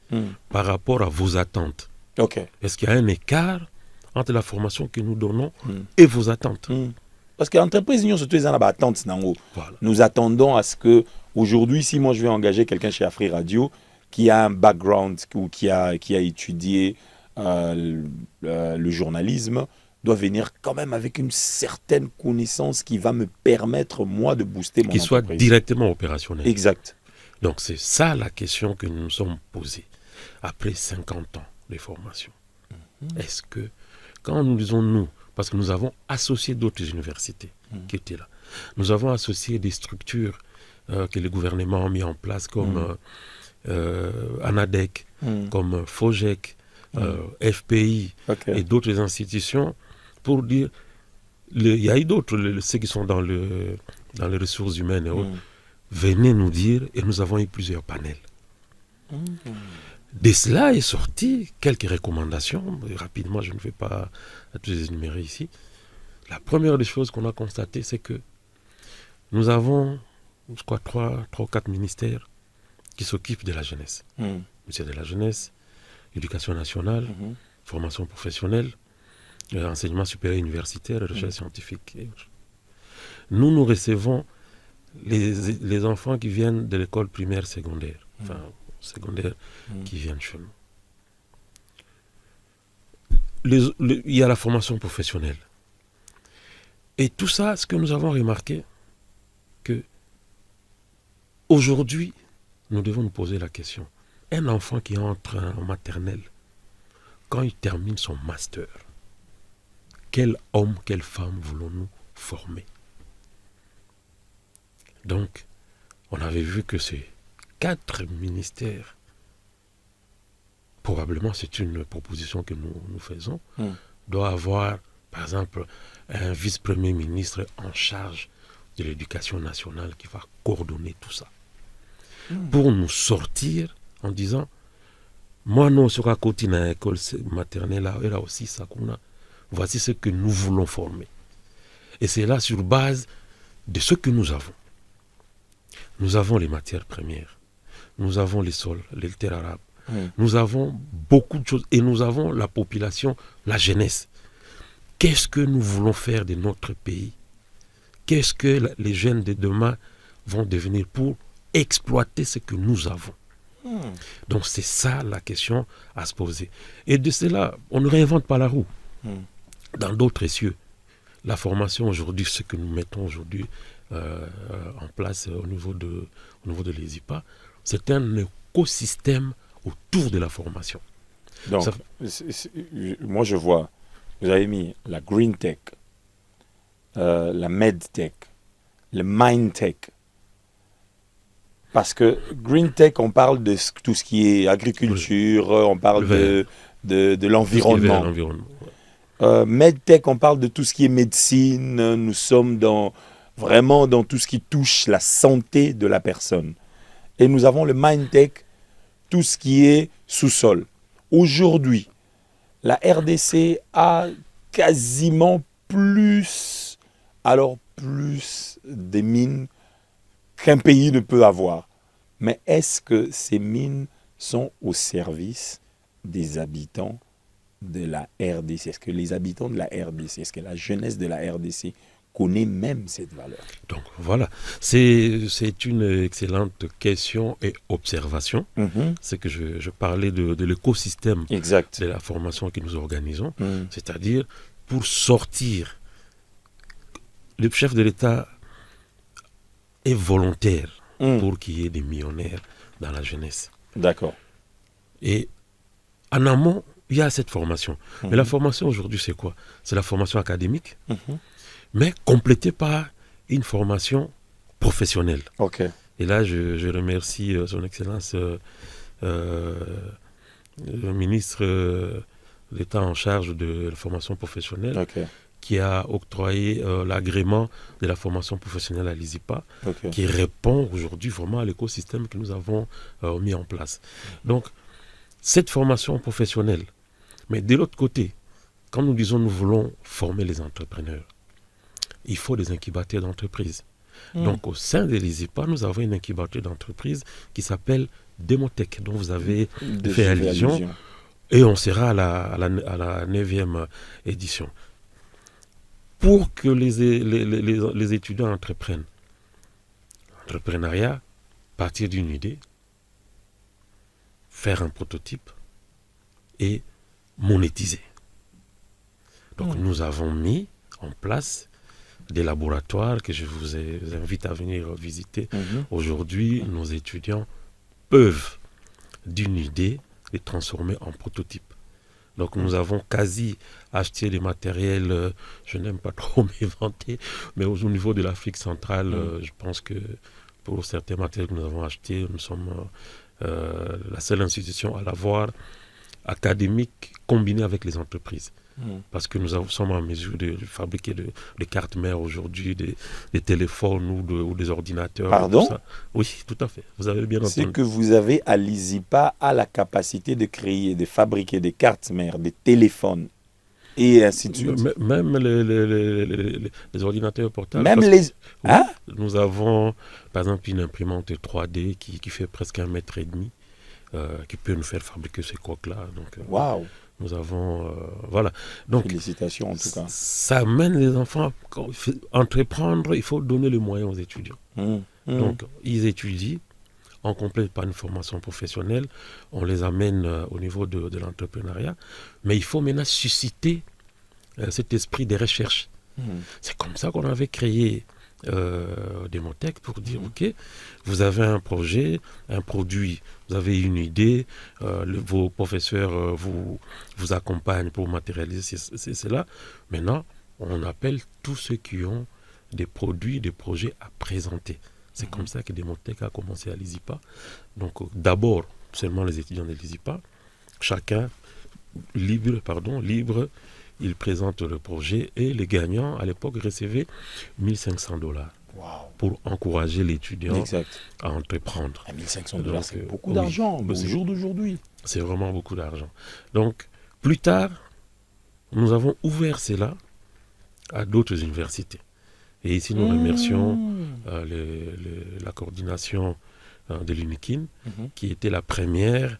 par rapport à vos attentes? Est-ce qu'il y a un écart entre la formation que nous donnons et vos attentes? Parce que l'entreprise, nous attendons à ce que, aujourd'hui, si moi je vais engager quelqu'un chez Afri Radio qui a un background ou qui a étudié le journalisme, doit venir quand même avec une certaine connaissance qui va me permettre, moi, de booster mon entreprise. Qui soit directement opérationnel. Exact. Donc c'est ça la question que nous nous sommes posée après 50 ans de formation. Est-ce que, quand nous disons nous, parce que nous avons associé d'autres universités qui étaient là, nous avons associé des structures que le gouvernement a mis en place comme ANADEC, comme FOGEC, FPI et d'autres institutions pour dire, il y a eu d'autres, ceux qui sont dans les ressources humaines et autres, venez nous dire, et nous avons eu plusieurs panels. De cela est sorti quelques recommandations. Rapidement, je ne vais pas tous les énumérer ici. La première des choses qu'on a constatées, c'est que nous avons, je crois, 3 ou 4 ministères qui s'occupent de la jeunesse. Ministère de la jeunesse, éducation nationale, formation professionnelle, enseignement supérieur universitaire, recherche scientifique. Nous recevons les enfants qui viennent de l'école primaire secondaire, secondaire qui viennent chez nous. Il y a la formation professionnelle. Et tout ça, ce que nous avons remarqué, que aujourd'hui, nous devons nous poser la question. Un enfant qui entre en maternelle, quand il termine son master, quel homme, quelle femme voulons-nous former? Donc, on avait vu que ces 4 ministères, probablement c'est une proposition que nous faisons, doit avoir, par exemple, un vice-premier ministre en charge de l'éducation nationale qui va coordonner tout ça. Pour nous sortir en disant, moi non, sur la côté de l'école maternelle, là aussi, ça qu'on a, voici ce que nous voulons former. Et c'est là sur base de ce que nous avons. nous avons les matières premières, nous avons les sols, les terres arables, nous avons beaucoup de choses et nous avons la population, la jeunesse. Qu'est-ce que nous voulons faire de notre pays? Qu'est-ce que les jeunes de demain vont devenir pour exploiter ce que nous avons? Donc c'est ça la question à se poser. Et de cela, on ne réinvente pas la roue. Dans d'autres cieux, la formation aujourd'hui, ce que nous mettons aujourd'hui en place au niveau de l'ESIPA, c'est un écosystème autour de la formation. Donc, Ça- moi je vois, vous avez mis la green tech, la med tech, le mind tech. Parce que green tech, on parle de tout ce qui est agriculture, on parle Le de l'environnement. L'environnement. Medtech, on parle de tout ce qui est médecine. Nous sommes vraiment dans tout ce qui touche la santé de la personne. Et nous avons le MindTech, tout ce qui est sous-sol. Aujourd'hui, la RDC a quasiment plus des mines qu'un pays ne peut avoir. Mais est-ce que ces mines sont au service des habitants de la RDC? Est-ce que les habitants de la RDC, est-ce que la jeunesse de la RDC connaît même cette valeur? Donc voilà, c'est une excellente question et observation. C'est que je parlais de l'écosystème Exact. de la formation que nous organisons, c'est-à-dire pour sortir. Le chef de l'État est volontaire pour qu'il y ait des millionnaires dans la jeunesse. D'accord. Et en amont, il y a cette formation. Mais la formation aujourd'hui, c'est quoi? C'est la formation académique, mais complétée par une formation professionnelle. Ok. Et là, je remercie son Excellence le ministre d'État en charge de la formation professionnelle, Ok. qui a octroyé l'agrément de la formation professionnelle à l'ISIPA, Ok. qui répond aujourd'hui vraiment à l'écosystème que nous avons mis en place. Donc, cette formation professionnelle, mais de l'autre côté, quand nous disons nous voulons former les entrepreneurs, il faut des incubateurs d'entreprises. Donc, au sein de l'ISIPA, nous avons une incubateur d'entreprise qui s'appelle Demotech, dont vous avez fait allusion, et on sera à la 9e édition. Pour que les étudiants entreprennent, entrepreneuriat, partir d'une idée, faire un prototype et monétiser. Donc nous avons mis en place des laboratoires que je vous invite à venir visiter. Aujourd'hui, nos étudiants peuvent, d'une idée, les transformer en prototype. Donc nous avons quasi acheté les matériels, je n'aime pas trop m'inventer, mais au niveau de l'Afrique centrale, je pense que pour certains matériels que nous avons achetés, nous sommes la seule institution à l'avoir académique combinée avec les entreprises. Parce que nous sommes en mesure de fabriquer des cartes mères aujourd'hui, des téléphones ou des ordinateurs. Pardon? Tout ça. Oui, tout à fait. Vous avez bien entendu. C'est que vous avez à l'ISIPA a la capacité de créer, de fabriquer des cartes mères, des téléphones et ainsi de suite. Même les ordinateurs portables. Même parce les... que, Hein? oui, nous avons, par exemple, une imprimante 3D qui fait presque 1,5 mètre, qui peut nous faire fabriquer ces coques-là. Donc, Waouh! nous avons... voilà. Donc, Félicitations en tout cas. ça amène les enfants à entreprendre. Il faut donner les moyens aux étudiants. Donc, ils étudient, on complète par une formation professionnelle, on les amène au niveau de l'entrepreneuriat, mais il faut maintenant susciter cet esprit de recherche. C'est comme ça qu'on avait créé Demotech pour dire, ok, vous avez un projet, un produit, vous avez une idée, vos professeurs vous accompagnent pour matérialiser cela. Maintenant, on appelle tous ceux qui ont des produits, des projets à présenter. C'est comme ça que Demotech a commencé à l'ISIPA. Donc d'abord, seulement les étudiants de l'ISIPA, chacun libre, il présente le projet et les gagnants à l'époque recevaient $1 500 pour encourager l'étudiant à entreprendre. $1 500, c'est beaucoup d'argent au jour d'aujourd'hui. C'est vraiment beaucoup d'argent. Donc plus tard, nous avons ouvert cela à d'autres universités. Et ici, nous remercions la coordination de l'UNIKIN, qui était la première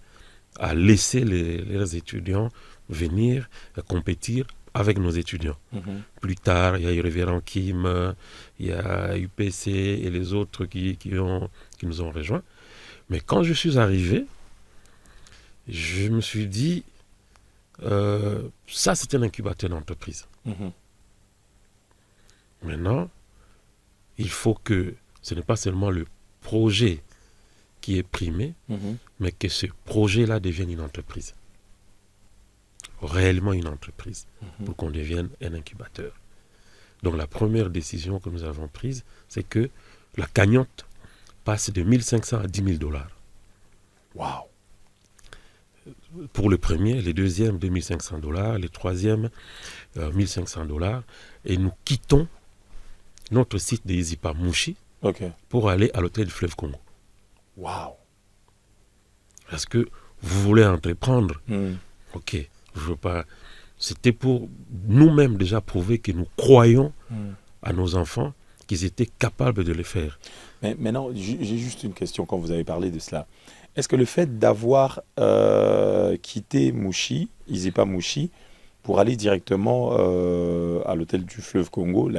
à laisser les étudiants venir compétir avec nos étudiants. Plus tard, il y a eu Révérend Kim, il y a UPC et les autres qui nous ont rejoints. Mais quand je suis arrivé, je me suis dit, ça c'est un incubateur d'entreprise. Maintenant, il faut que ce n'est pas seulement le projet qui est primé, mais que ce projet-là devienne une entreprise. Réellement une entreprise, pour qu'on devienne un incubateur. Donc la première décision que nous avons prise, c'est que la cagnotte passe de 1 500 à 10 000 $. Waouh! Pour le premier, les deuxièmes, 2 500 $, les troisièmes, 1 500 $. Et nous quittons notre site de Izipa Mouchi pour aller à l'hôtel du Fleuve Congo. Waouh! Parce que vous voulez entreprendre, ok, je veux pas. C'était pour nous-mêmes déjà prouver que nous croyons à nos enfants, qu'ils étaient capables de le faire. Mais maintenant, j'ai juste une question quand vous avez parlé de cela. Est-ce que le fait d'avoir quitté Mouchi, Izipa Mouchi, pour aller directement à l'hôtel du Fleuve Congo,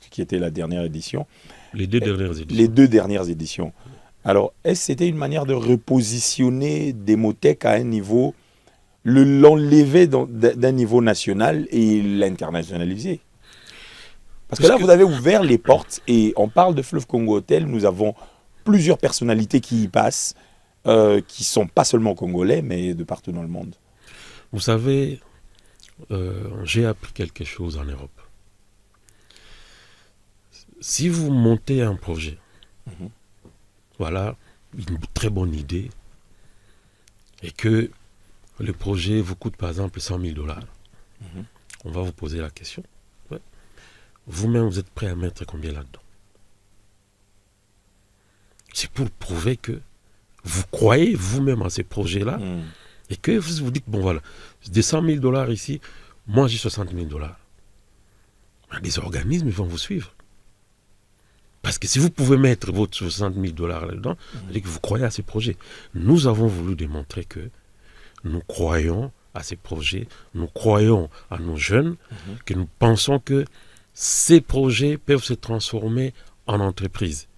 qui était la dernière édition, les deux dernières éditions. Les deux dernières éditions. Alors, est-ce que c'était une manière de repositionner Demotech à un niveau, l'enlever d'un niveau national et l'internationaliser? Parce que là, vous avez ouvert les portes et on parle de Fleuve Congo Hotel. Nous avons plusieurs personnalités qui y passent, qui ne sont pas seulement congolais, mais de partout dans le monde. Vous savez, j'ai appris quelque chose en Europe. Si vous montez un projet, voilà, une très bonne idée, et que le projet vous coûte par exemple 100 000 $, on va vous poser la question. Ouais. Vous-même, vous êtes prêt à mettre combien là-dedans? C'est pour prouver que vous croyez vous-même à ces projets-là, et que vous vous dites, bon voilà, des 100 000 $ ici, moi j'ai 60 000 $. Les organismes vont vous suivre. Parce que si vous pouvez mettre votre 60 000 $ là-dedans, c'est que vous croyez à ces projets. Nous avons voulu démontrer que nous croyons à ces projets, nous croyons à nos jeunes, que nous pensons que ces projets peuvent se transformer en entreprise.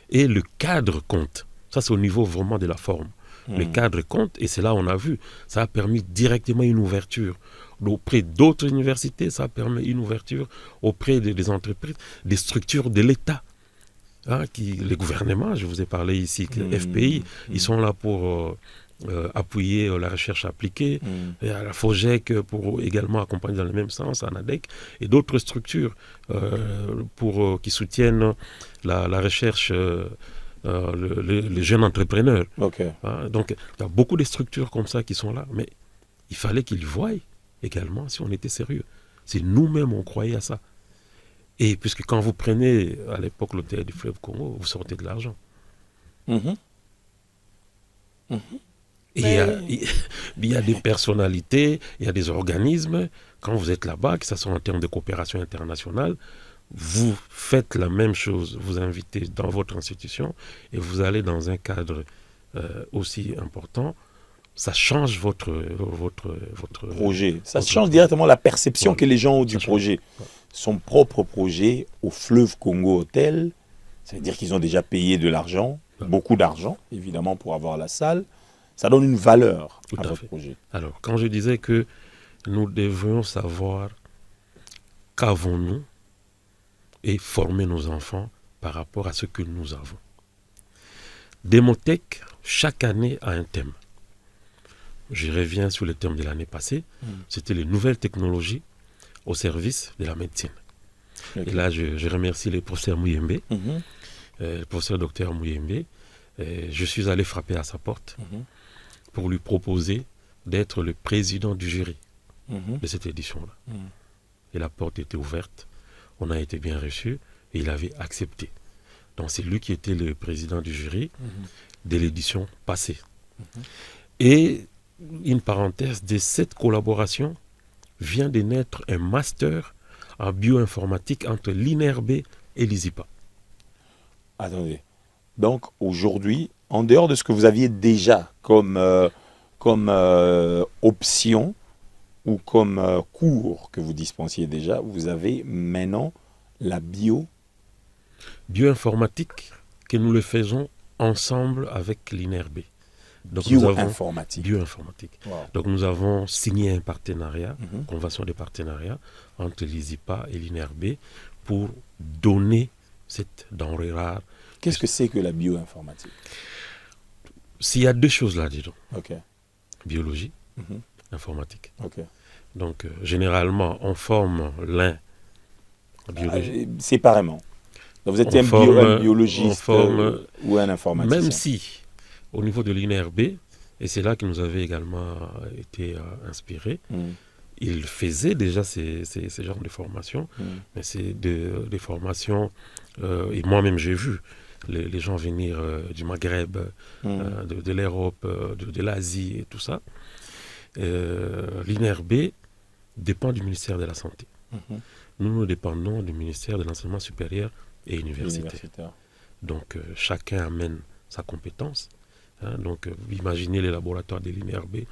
Et le cadre compte. Ça, c'est au niveau vraiment de la forme. Le cadre compte, et c'est là on a vu. Ça a permis directement une ouverture auprès d'autres universités, ça a permis une ouverture auprès des entreprises, des structures de l'État. Les gouvernements, je vous ai parlé ici, FPI, ils sont là pour appuyer la recherche appliquée, et à la FOGEC pour également accompagner dans le même sens, ANADEC, et d'autres structures qui soutiennent la recherche, les jeunes entrepreneurs. Donc, il y a beaucoup de structures comme ça qui sont là, mais il fallait qu'ils voient également si on était sérieux. Si nous-mêmes on croyait à ça. Et puisque quand vous prenez à l'époque l'hôtel du Fleuve Congo, vous sortez de l'argent. Et il y a des personnalités, il y a des organismes, quand vous êtes là-bas, que ce soit en termes de coopération internationale, vous faites la même chose, vous invitez dans votre institution et vous allez dans un cadre aussi important, ça change votre projet. Ça change directement la perception que les gens ont du projet. Son propre projet au Fleuve Congo Hotel, ça veut dire qu'ils ont déjà payé de l'argent, beaucoup d'argent, évidemment, pour avoir la salle. Ça donne une valeur à votre projet. Alors, quand je disais que nous devrions savoir qu'avons-nous et former nos enfants par rapport à ce que nous avons. Demotech, chaque année, a un thème. Je reviens sur le thème de l'année passée. C'était les nouvelles technologies au service de la médecine. Et là, je remercie le professeur Mouyembe, le professeur docteur Mouyembe. Je suis allé frapper à sa porte pour lui proposer d'être le président du jury de cette édition-là. Et la porte était ouverte, on a été bien reçus et il avait accepté. Donc c'est lui qui était le président du jury de l'édition passée. Et une parenthèse, de cette collaboration vient de naître un master en bioinformatique entre l'INRB et l'ISIPA. Attendez. Donc aujourd'hui, en dehors de ce que vous aviez déjà comme option ou comme cours que vous dispensiez déjà, vous avez maintenant la bioinformatique, que nous le faisons ensemble avec l'INRB. Donc bioinformatique. Bioinformatique. Wow. Donc nous avons signé un partenariat, convention de partenariat entre l'ISIPA et l'INRB pour donner cette denrée rare. Qu'est-ce que c'est que la bioinformatique? S'il y a deux choses là, disons. Ok. Biologie, informatique. Ok. Donc généralement, on forme l'un en biologie. Séparément. Donc vous êtes un biologiste ou un informaticien. Même si, au niveau de l'INRB, et c'est là que nous avait également été inspirés, ils faisaient déjà ces genres de formations, mais c'est des formations, et moi-même j'ai vu les gens venir du Maghreb, de l'Europe, de l'Asie et tout ça. L'INRB dépend du ministère de la Santé. Nous dépendons du ministère de l'Enseignement supérieur et universitaire. Donc chacun amène sa compétence. Donc imaginez les laboratoires de l'INRB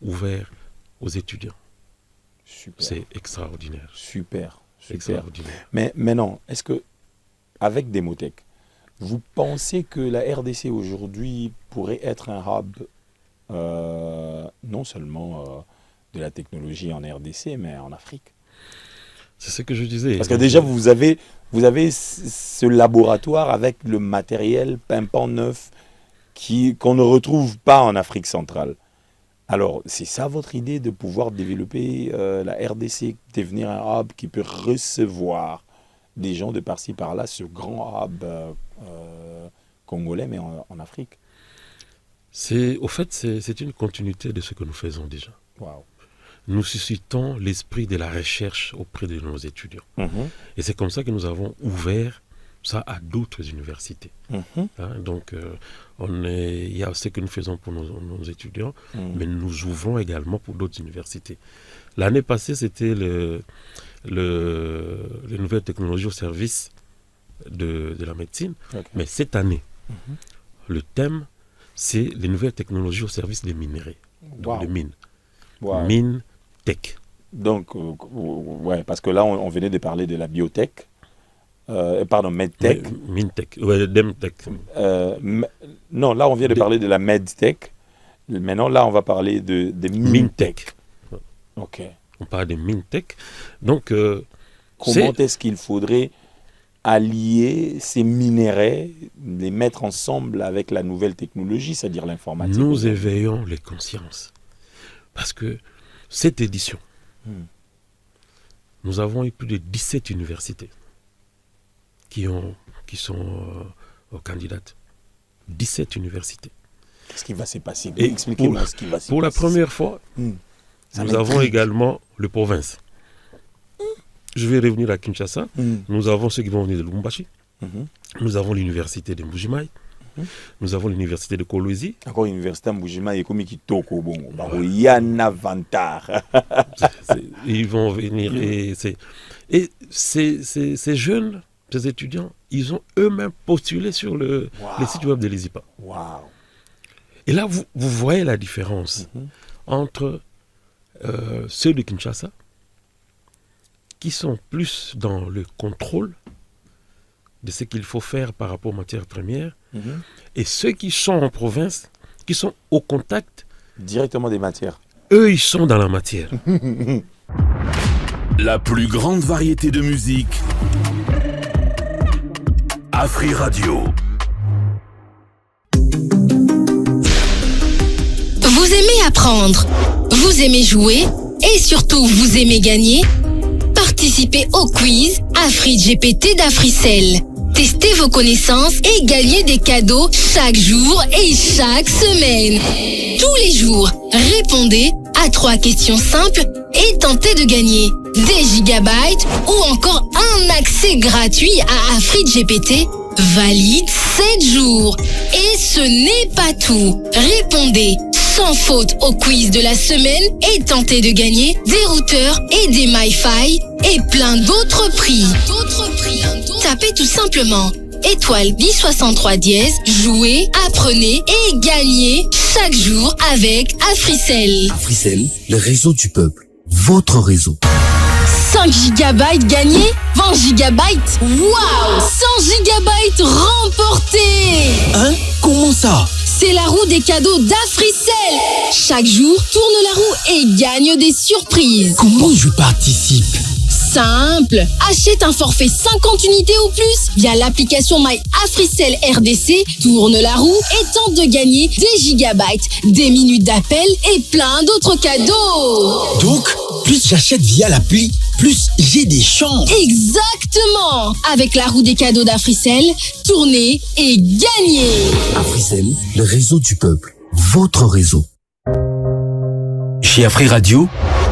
ouverts aux étudiants. Super. C'est extraordinaire. Super. Extraordinaire. Mais maintenant, est-ce que, avec Demotech, vous pensez que la RDC aujourd'hui pourrait être un hub non seulement de la technologie en RDC, mais en Afrique? C'est ce que je disais. Parce que déjà, vous avez ce laboratoire avec le matériel pimpant neuf qu'on ne retrouve pas en Afrique centrale. Alors, c'est ça votre idée de pouvoir développer la RDC, devenir un hub qui peut recevoir des gens de par-ci par-là, ce grand hub congolais, mais en Afrique? Au fait, c'est une continuité de ce que nous faisons déjà. Wow. Nous suscitons l'esprit de la recherche auprès de nos étudiants. Et c'est comme ça que nous avons ouvert ça à d'autres universités. Donc, il y a ce que nous faisons pour nos étudiants, mais nous ouvrons également pour d'autres universités. L'année passée, c'était les nouvelles technologies au service de la médecine. Okay. Mais cette année, le thème, c'est les nouvelles technologies au service des minerais, donc des mines. Mine tech. Donc, ouais, parce que là, on venait de parler de la biotech. Medtech. Mintech, Demtech. Non, là, on vient de parler de la Medtech. Maintenant, là, on va parler de Mintech. Ok. On parle de Mintech. Donc, comment est-ce qu'il faudrait allier ces minéraux, les mettre ensemble avec la nouvelle technologie, c'est-à-dire l'informatique? Nous éveillons les consciences. Parce que cette édition, nous avons eu plus de 17 universités qui sont candidates. 17 universités. Qu'est-ce qui va se passer? Expliquez-moi ce qui va se passer. Pour la première fois, nous avons également les provinces. Je vais revenir à Kinshasa. Nous avons ceux qui vont venir de Lubumbashi. Nous avons l'université de Mbuji-Mayi. Nous avons l'université de Kolwezi. Encore l'université de Mbuji-Mayi est comme qui toque au bon. Il y a un avantage. Ils vont venir et ces jeunes, ces étudiants, ils ont eux-mêmes postulé sur les sites web de l'ISIPA. Wow. Et là, vous voyez la différence entre ceux de Kinshasa, qui sont plus dans le contrôle de ce qu'il faut faire par rapport aux matières premières, et ceux qui sont en province, qui sont au contact directement des matières. Eux, ils sont dans la matière. La plus grande variété de musique. Afri Radio. Vous aimez apprendre, vous aimez jouer et surtout vous aimez gagner? Participez au quiz Afri GPT d'Africell. Testez vos connaissances et gagnez des cadeaux chaque jour et chaque semaine. Tous les jours, répondez à 3 questions simples et tentez de gagner des gigabytes ou encore un accès gratuit à Afri GPT valide 7 jours. Et ce n'est pas tout. Répondez sans faute au quiz de la semaine et tenter de gagner des routeurs et des MiFi et plein d'autres prix. Tapez tout simplement étoile 1063 dièse, jouez, apprenez et gagnez chaque jour avec Africell. Africell, le réseau du peuple, votre réseau. 5 GB gagnés, 20 GB. Waouh, 100 GB remportés. Hein? Comment ça? C'est la roue des cadeaux d'Africell. Chaque jour, tourne la roue et gagne des surprises. Comment je participe? Simple, achète un forfait 50 unités ou plus via l'application My Africell RDC, tourne la roue et tente de gagner des gigabytes, des minutes d'appel et plein d'autres cadeaux. Donc, plus j'achète via l'appli, plus j'ai des chances. Exactement. Avec la roue des cadeaux d'Africell, tournez et gagnez. Africell, le réseau du peuple, votre réseau. Chez Afri Radio,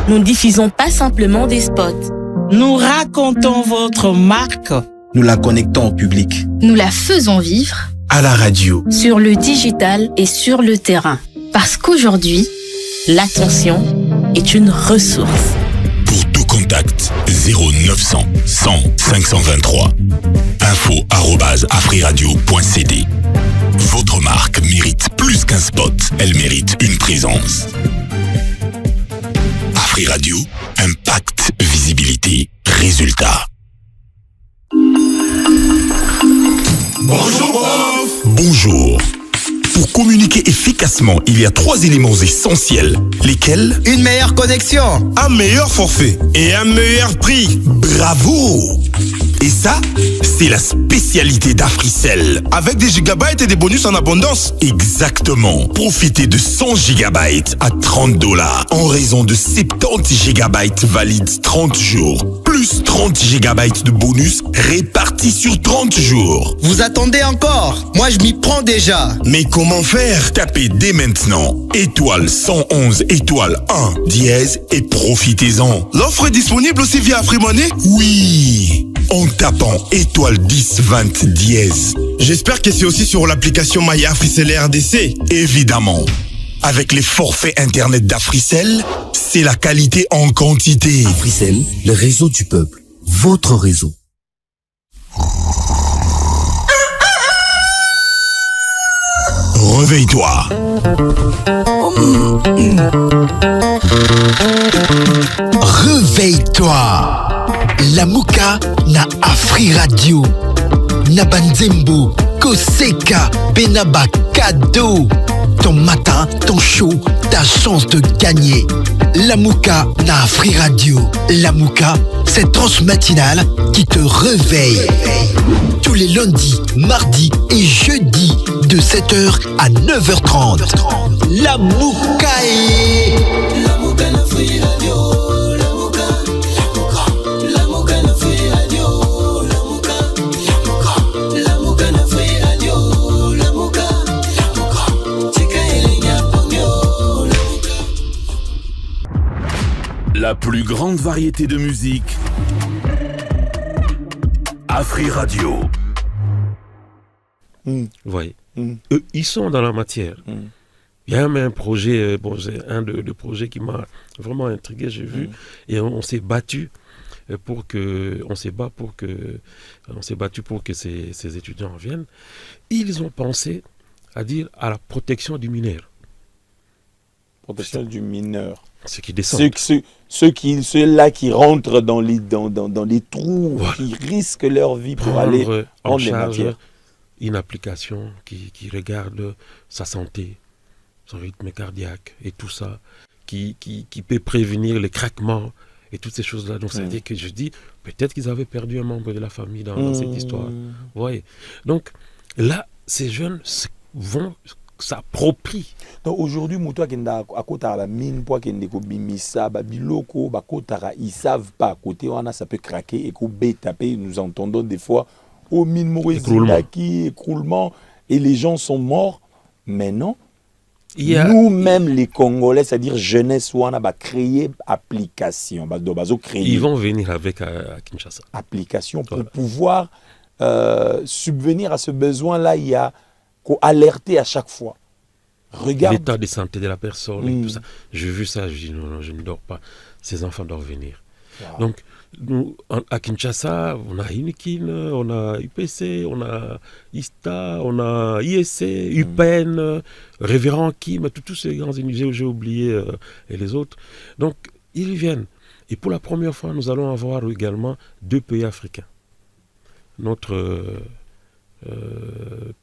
nous ne diffusons pas simplement des spots. Nous racontons votre marque. Nous la connectons au public. Nous la faisons vivre À la radio. sur le digital et sur le terrain. parce qu'aujourd'hui, L'attention est une ressource. Pour tout contact, 0900 100 523. info@afriradio.cd. Votre marque mérite plus qu'un spot, elle mérite une présence. Afri Radio, impact, visibilité, résultat. Bonjour, prof. Bonjour. Pour communiquer efficacement, il y a 3 éléments essentiels. Lesquels? Une meilleure connexion, un meilleur forfait et un meilleur prix. Bravo! Et ça, c'est la spécialité d'Africell. Avec des gigabytes et des bonus en abondance. Exactement. Profitez de 100 gigabytes à $30 en raison de 70 gigabytes valides 30 jours. Plus 30 gigabytes de bonus répartis sur 30 jours. Vous attendez encore? Moi, je m'y prends déjà. Mais comment faire? Tapez dès maintenant étoile 111 étoile 1 dièse et profitez-en. L'offre est disponible aussi via AfriMoney? Oui, en tapant étoile 1020 dièse. J'espère que c'est aussi sur l'application My Africell RDC. Évidemment. Avec les forfaits internet d'Africell, c'est la qualité en quantité. Africell, le réseau du peuple, votre réseau. Réveille-toi. Réveille-toi. La Mouka na Afri Radio. Nabanzembo, Koseka, Benaba, cadeau. Ton matin, ton show, ta chance de gagner. La Mouka na Afri Radio. La Mouka, cette tranche matinale qui te réveille. Tous les lundis, mardis et jeudis de 7h à 9h30. La Mouka est... La Mouka na Afri Radio. La Mouka, la Mouka na Afri Radio. La Mouka, la Mouka na Afri Radio. La Mouka, Tika Elenia Pogno. La plus grande variété de musique. Afri Radio. Vous voyez, eux, ils sont dans la matière. Il y a même un projet, c'est un de projets qui m'a vraiment intrigué, j'ai vu, et on s'est battu pour que ces étudiants viennent. Ils ont pensé à la protection du mineur. Protection du mineur. Ceux qui descendent. Ceux-là qui rentrent dans les trous, voilà, qui risquent leur vie pour aller en prendre les charge matières. une application qui regarde sa santé, son rythme cardiaque et tout ça, qui peut prévenir les craquements et toutes ces choses-là. Donc ça veut dire que je dis, peut-être qu'ils avaient perdu un membre de la famille dans cette histoire. Vous voyez. Donc là, ces jeunes s'approprient. Donc aujourd'hui, mutua kenda à côté la mine pour kende ko bimisa ba biloko ba kotara, ils savent pas à côté on ça peut craquer et ko taper. Nous entendons des fois au mine écroulement et les gens sont morts. Mais non. Nous-mêmes les Congolais, c'est-à-dire jeunesse wana ba créer application, Ils vont venir avec à Kinshasa. Application pour pouvoir subvenir à ce besoin-là, il y a qu'à alerter à chaque fois. Regarde. L'état de santé de la personne et tout ça. J'ai vu ça, je dis non, je ne dors pas. Ces enfants doivent venir. Wow. Donc, nous, à Kinshasa, on a Hinikin, on a UPC, on a ISTA, on a ISC, UPEN, Révérend Kim, tous ces grands universités, j'ai oublié, et les autres. Donc, ils viennent. Et pour la première fois, nous allons avoir également 2 pays africains. Notre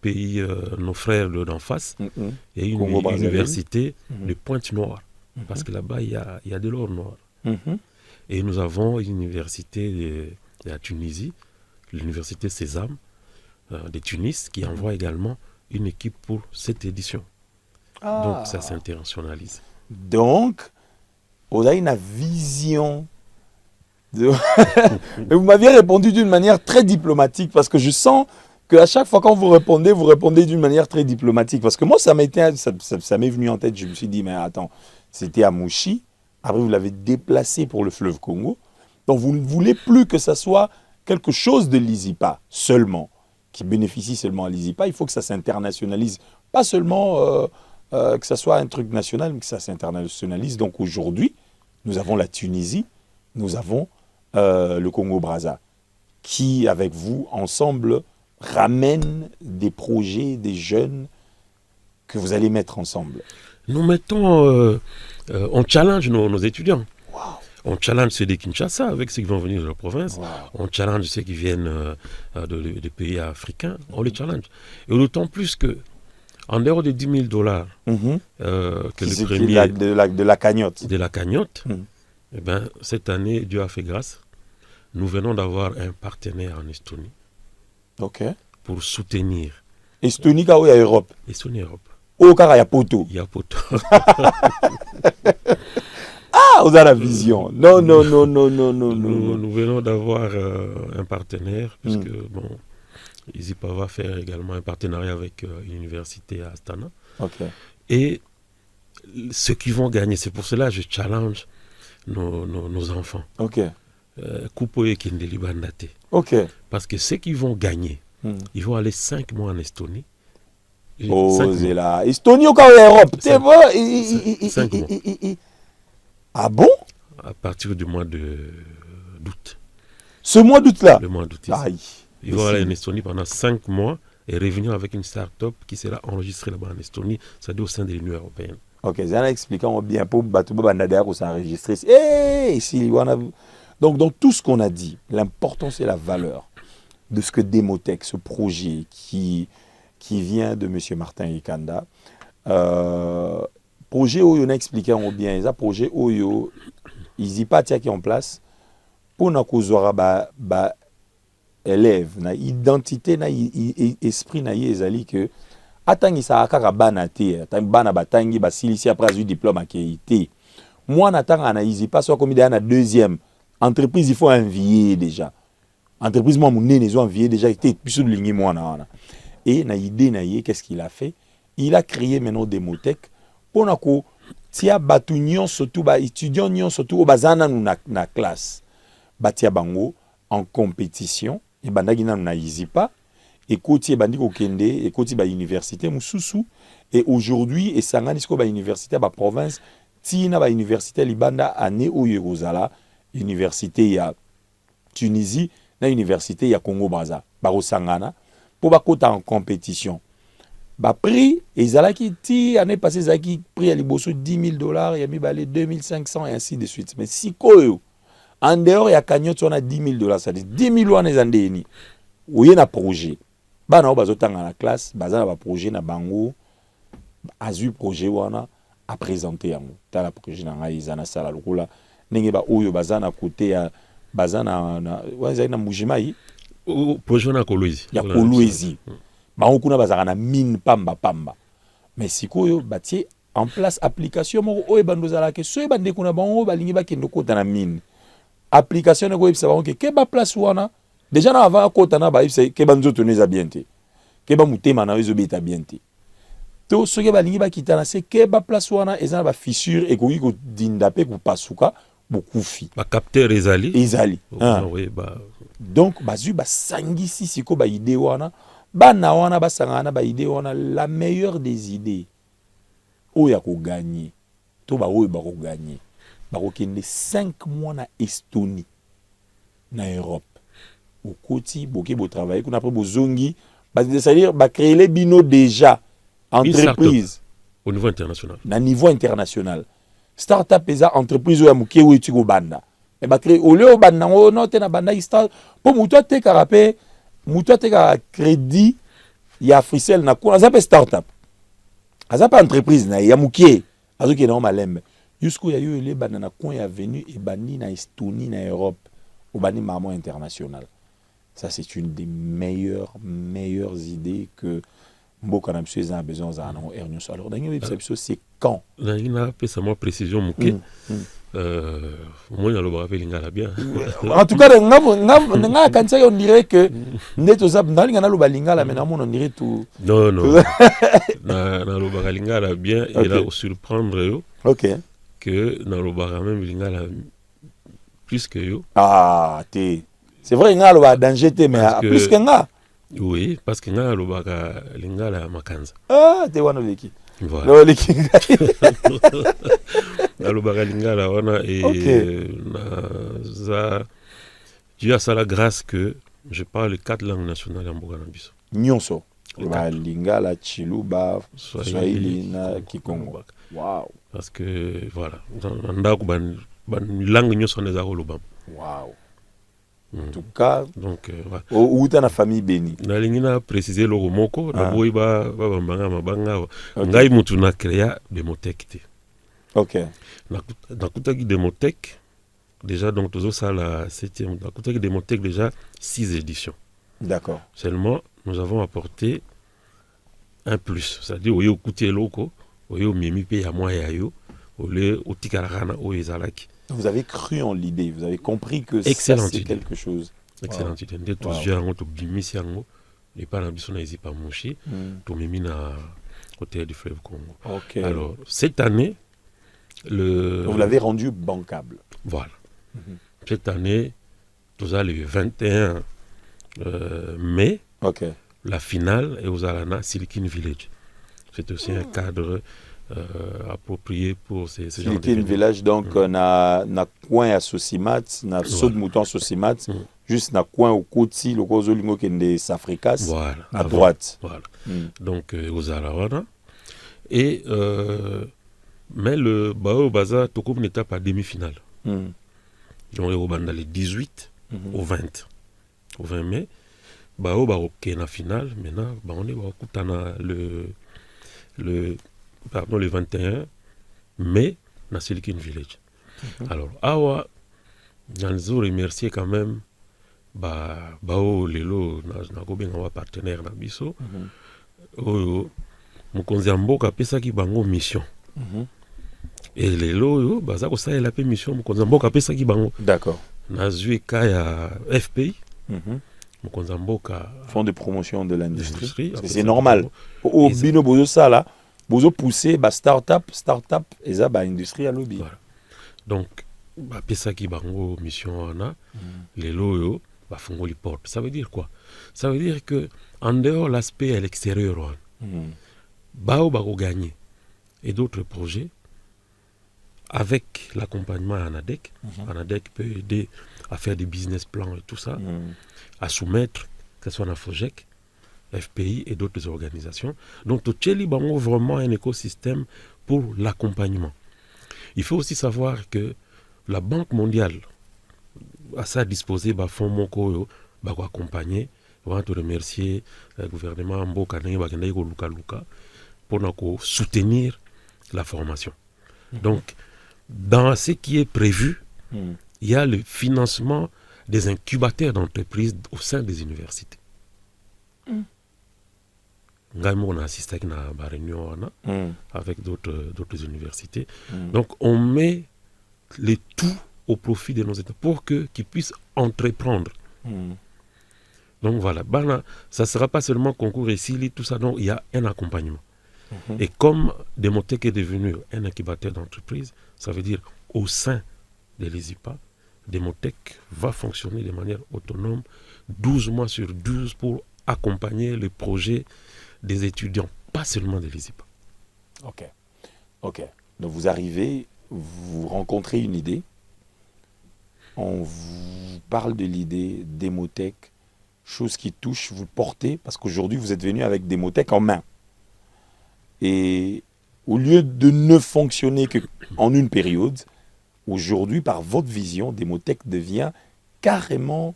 pays, nos frères d'en face, il y a une université de Pointe-Noire, parce que là-bas, il y a de l'or noir. Et nous avons une université de la Tunisie, l'université Sésame de Tunis, qui envoie également une équipe pour cette édition. Donc ça s'internationalise. Donc, on a une vision. Mais vous m'aviez répondu d'une manière très diplomatique, parce que je sens qu'à chaque fois quand vous répondez d'une manière très diplomatique. Parce que moi, ça m'est venu en tête, je me suis dit, mais attends, c'était à Mouchi. Après, vous l'avez déplacé pour le fleuve Congo. Donc, vous ne voulez plus que ça soit quelque chose de l'ISIPA seulement, qui bénéficie seulement à l'ISIPA. Il faut que ça s'internationalise. Pas seulement que ça soit un truc national, mais que ça s'internationalise. Donc, aujourd'hui, nous avons la Tunisie, nous avons le Congo-Brazza, qui, avec vous, ensemble, ramènent des projets, des jeunes que vous allez mettre ensemble. Nous mettons... on challenge nos étudiants. Wow. On challenge ceux de Kinshasa avec ceux qui vont venir de la province. Wow. On challenge ceux qui viennent des pays africains. On les challenge. Et d'autant plus que, en dehors de $10 000, que le premier... De la cagnotte. De la cagnotte, eh ben, cette année, Dieu a fait grâce. Nous venons d'avoir un partenaire en Estonie. OK. Pour soutenir. Estonie, il y a Europe. Estonie, Europe. Au cas, il y a Poto. Il y a Poto. Ah, vous avez la vision. Non. Nous venons d'avoir un partenaire, puisque, bon, ISIPA va faire également un partenariat avec une université à Astana. OK. Et ceux qui vont gagner, c'est pour cela que je challenge nos enfants. OK. Kupo et Kendeli Bandate. OK. Parce que ceux qui vont gagner, ils vont aller 5 mois en Estonie. Oh, c'est là. Estonie au cas où Europe. C'est bon. 5 mois. Ah bon? À partir du mois d'août. Ce mois d'août-là? Le mois d'août. Aïe. Ils vont aller en Estonie pendant 5 mois et revenir avec une start-up qui sera enregistrée là-bas en Estonie, c'est-à-dire au sein de l'Union européenne. Ok, ça a expliqué bien pour Batouba Bandader où ça enregistré. Donc, dans tout ce qu'on a dit, l'important c'est la valeur de ce que Demotech, ce projet qui vient de M. Martin Ikanda, projet où on a expliqué bien, ça projet où ils y partent qui en place pour que les élèves, na identité, na esprit na ezali que atangi sa kaka bana te, bana batangi basilisi après eu diplôme akité. Moi natanga na ils pas soit comme na deuxième entreprise il faut envier déjà. Entreprise moi mon ils ont envié déjà été plus de ligne moi na. Et na idée na qu'est-ce qu'il a fait? Il a créé maintenant Demotech pour na ko tia batunion surtout ba étudiants nion surtout bazana na classe. Batia bango en compétition et bandagi na izipa et koti bandi ko kende et koti ba université mususu et aujourd'hui et sangani sko ba université ba province tina ba université libanda année au Yeruzala université ya Tunisie na université ya Congo Brazza ba sangana pour ba kota en compétition ba prix ezalaki ti année passée zaki prix à liboso $10,000 ya mi balé 2,500 et ainsi de suite mais si koyo en dehors, il y a cagnotte, on a $10,000. Ça dit 10 000 ans, il y a un projet. Bah, on a dans la classe, bah, on a un projet, na bango, azu projet, on a présenté. Dans le projet, on a une salle, on a un bazana côté, bazana, ouais, il y a un mujimai. Projet na Kolwezi. Il y a Kolwezi. Bah, on a bazana mine pamba. Mais si koyo, bah, en place application, on a bandozala que soit bande kuna bango, bah, lingi ba kendo kota na mine. Application ne goyebisa bango ke ba place wana déjà na avant kota na ba yebisa ke ba nzoto neza bien te ke ba mutema na ezo beta bien te to soki ba lingi ba kitana se ke ba place wana ezana ba fissure e koki ko dinda pe ko pasuka bokufi ba capteur ezali oui ba donc bazu ba sangisi siko ba idée wana ba na wana ba sangana ba idée wana la meilleure des idées oyo akoganye to baoyo bakoganye bakokende 5 mois na Estonie na Europe okoti boke botravailler kuna après bozongi c'est-à-dire créer les bino déjà entreprise au niveau international na niveau international start-up eza entreprise oyo ya moke oyo etiko banda et ba créer au lieu au banda ngo no te na banda start po muto te karape muto te ka crédit ya Africell na kuna ça peut start-up ça pas entreprise na ya moke azoki na malembe jusqu'où ya yo ele banda na coin ya venu et bandi na Estonie na Europe au bandi maman international. Ça, c'est une des meilleures idées que Mboka Namsuez a besoin d'un Ernion. Alors, c'est quand? Il a fait sa précision, Mouké. Moi, il a fait l'ingala bien. En tout cas, on dirait que on dirait tout. Non. L'ingala bien, il a surprendre que dans le même l'ingala plus que yo. Ah, t'es. C'est vrai qu'il y a un danger, mais plus que nga. Oui, parce qu'il y a un lingala makanza. Ah, t'es one of the key. Voilà. Le lingala wana et Dieu a ça la grâce que je parle 4 langues nationales en Mboka na biso. Nyonso. Lingala, Chiluba, Swahili na Kikongo. Wow. Parce que voilà, ndako ban langue nyonso na za kolobam. Wow. En tout cas, donc où t'as la famille bénie. Na lingina préciser le moko na boy ba bambanga mabanga ngai mutu na créa Demotech te. OK. Na kutaki Demotech déjà donc toujours ça la 7e na kutaki Demotech déjà 6 éditions. D'accord. Seulement nous avons apporté un plus, c'est-à-dire oyo kuti loko oyo mimi pe ya moi ya yo ole otikarana o ezalaki. Vous avez cru en l'idée, vous avez compris que excellent ça c'est idée. Quelque chose. Excellente idée. Ndé tous yango to bimisi yango et pas na biso na ezi pa moshi to mimi na côté du fleuve Congo. OK. Alors cette année vous l'avez rendu bancable. Voilà. Cette année nous allons le 21 mai. OK. La finale est aux Alana Silicon Village. C'est aussi un cadre approprié pour ces gens de Silicon Village, donc na coin à Sosimat, na saut de mouton Sosimat, juste na coin au côté, le cause lingo kende s'africas, voilà, à droite. Voilà. Donc aux Alawana. Et mais le Bao Baza Toko n'étape à demi-finale. Donc au banda les 18 au 20. Au 20 mai, Bao Baroké na finale, maintenant on est au Koutana le 21 mai dans Silicon Village. Alors, awa, nous remercier quand même bao lelo na kobenga partenaire na biso. Oyo mukonzi mboka pesa ki bango mission. Et lelo yo baza ko salela pe mission mukonzi mboka pesa ki bango. D'accord. Na zui ka ya FPI. Mukonzi mboka Fonds de promotion de l'industrie. C'est normal. Au bino bozo ça là. Vous poussez start-up et ça industrie à lobby. Voilà. Donc pesa ki bango mission wana les loyo ba fongo les portes. Ça veut dire quoi? Ça veut dire que en dehors l'aspect à l'extérieur bao ba gagner et d'autres projets avec l'accompagnement à Anadec. Anadec peut aider à faire des business plans et tout ça, à soumettre que ce soit la FOGEC, FPI et d'autres organisations. Donc, Tcheli Bango vraiment un écosystème pour l'accompagnement. Il faut aussi savoir que la Banque mondiale a ça disposé, fonds Moko, va accompagner. On va te remercier, le gouvernement Mboka pour soutenir la formation. Donc, dans ce qui est prévu, il y a le financement des incubateurs d'entreprises au sein des universités. On a assisté à une réunion avec d'autres universités. Donc, on met les tout au profit de nos États pour qu'ils puissent entreprendre. Donc, voilà. Ça ne sera pas seulement concours ici, tout ça. Donc, il y a un accompagnement. Et comme Demotech est devenu un incubateur d'entreprise, ça veut dire au sein de l'ESIPA, Demotech va fonctionner de manière autonome 12 mois sur 12 pour accompagner les projets des étudiants, pas seulement de l'ESIPA. Ok. Ok. Donc vous arrivez, vous rencontrez une idée, on vous parle de l'idée Démotech, chose qui touche, vous le portez, parce qu'aujourd'hui vous êtes venu avec Démotech en main. Et au lieu de ne fonctionner qu'en une période, aujourd'hui, par votre vision, Démotech devient carrément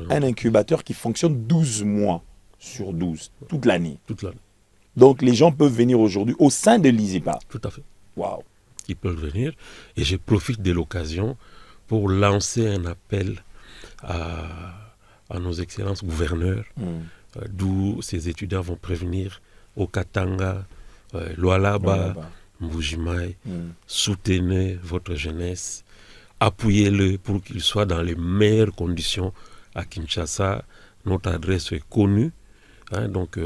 un incubateur qui fonctionne 12 mois sur 12, toute l'année. Toute l'année. Donc les gens peuvent venir aujourd'hui au sein de l'ISIPA. Tout à fait. Waouh. Ils peuvent venir. Et je profite de l'occasion pour lancer un appel à nos excellences gouverneurs, d'où ces étudiants vont prévenir au Katanga, Lualaba, Mbujimaï. Soutenez votre jeunesse, appuyez-le pour qu'il soit dans les meilleures conditions à Kinshasa. Notre adresse est connue. Donc,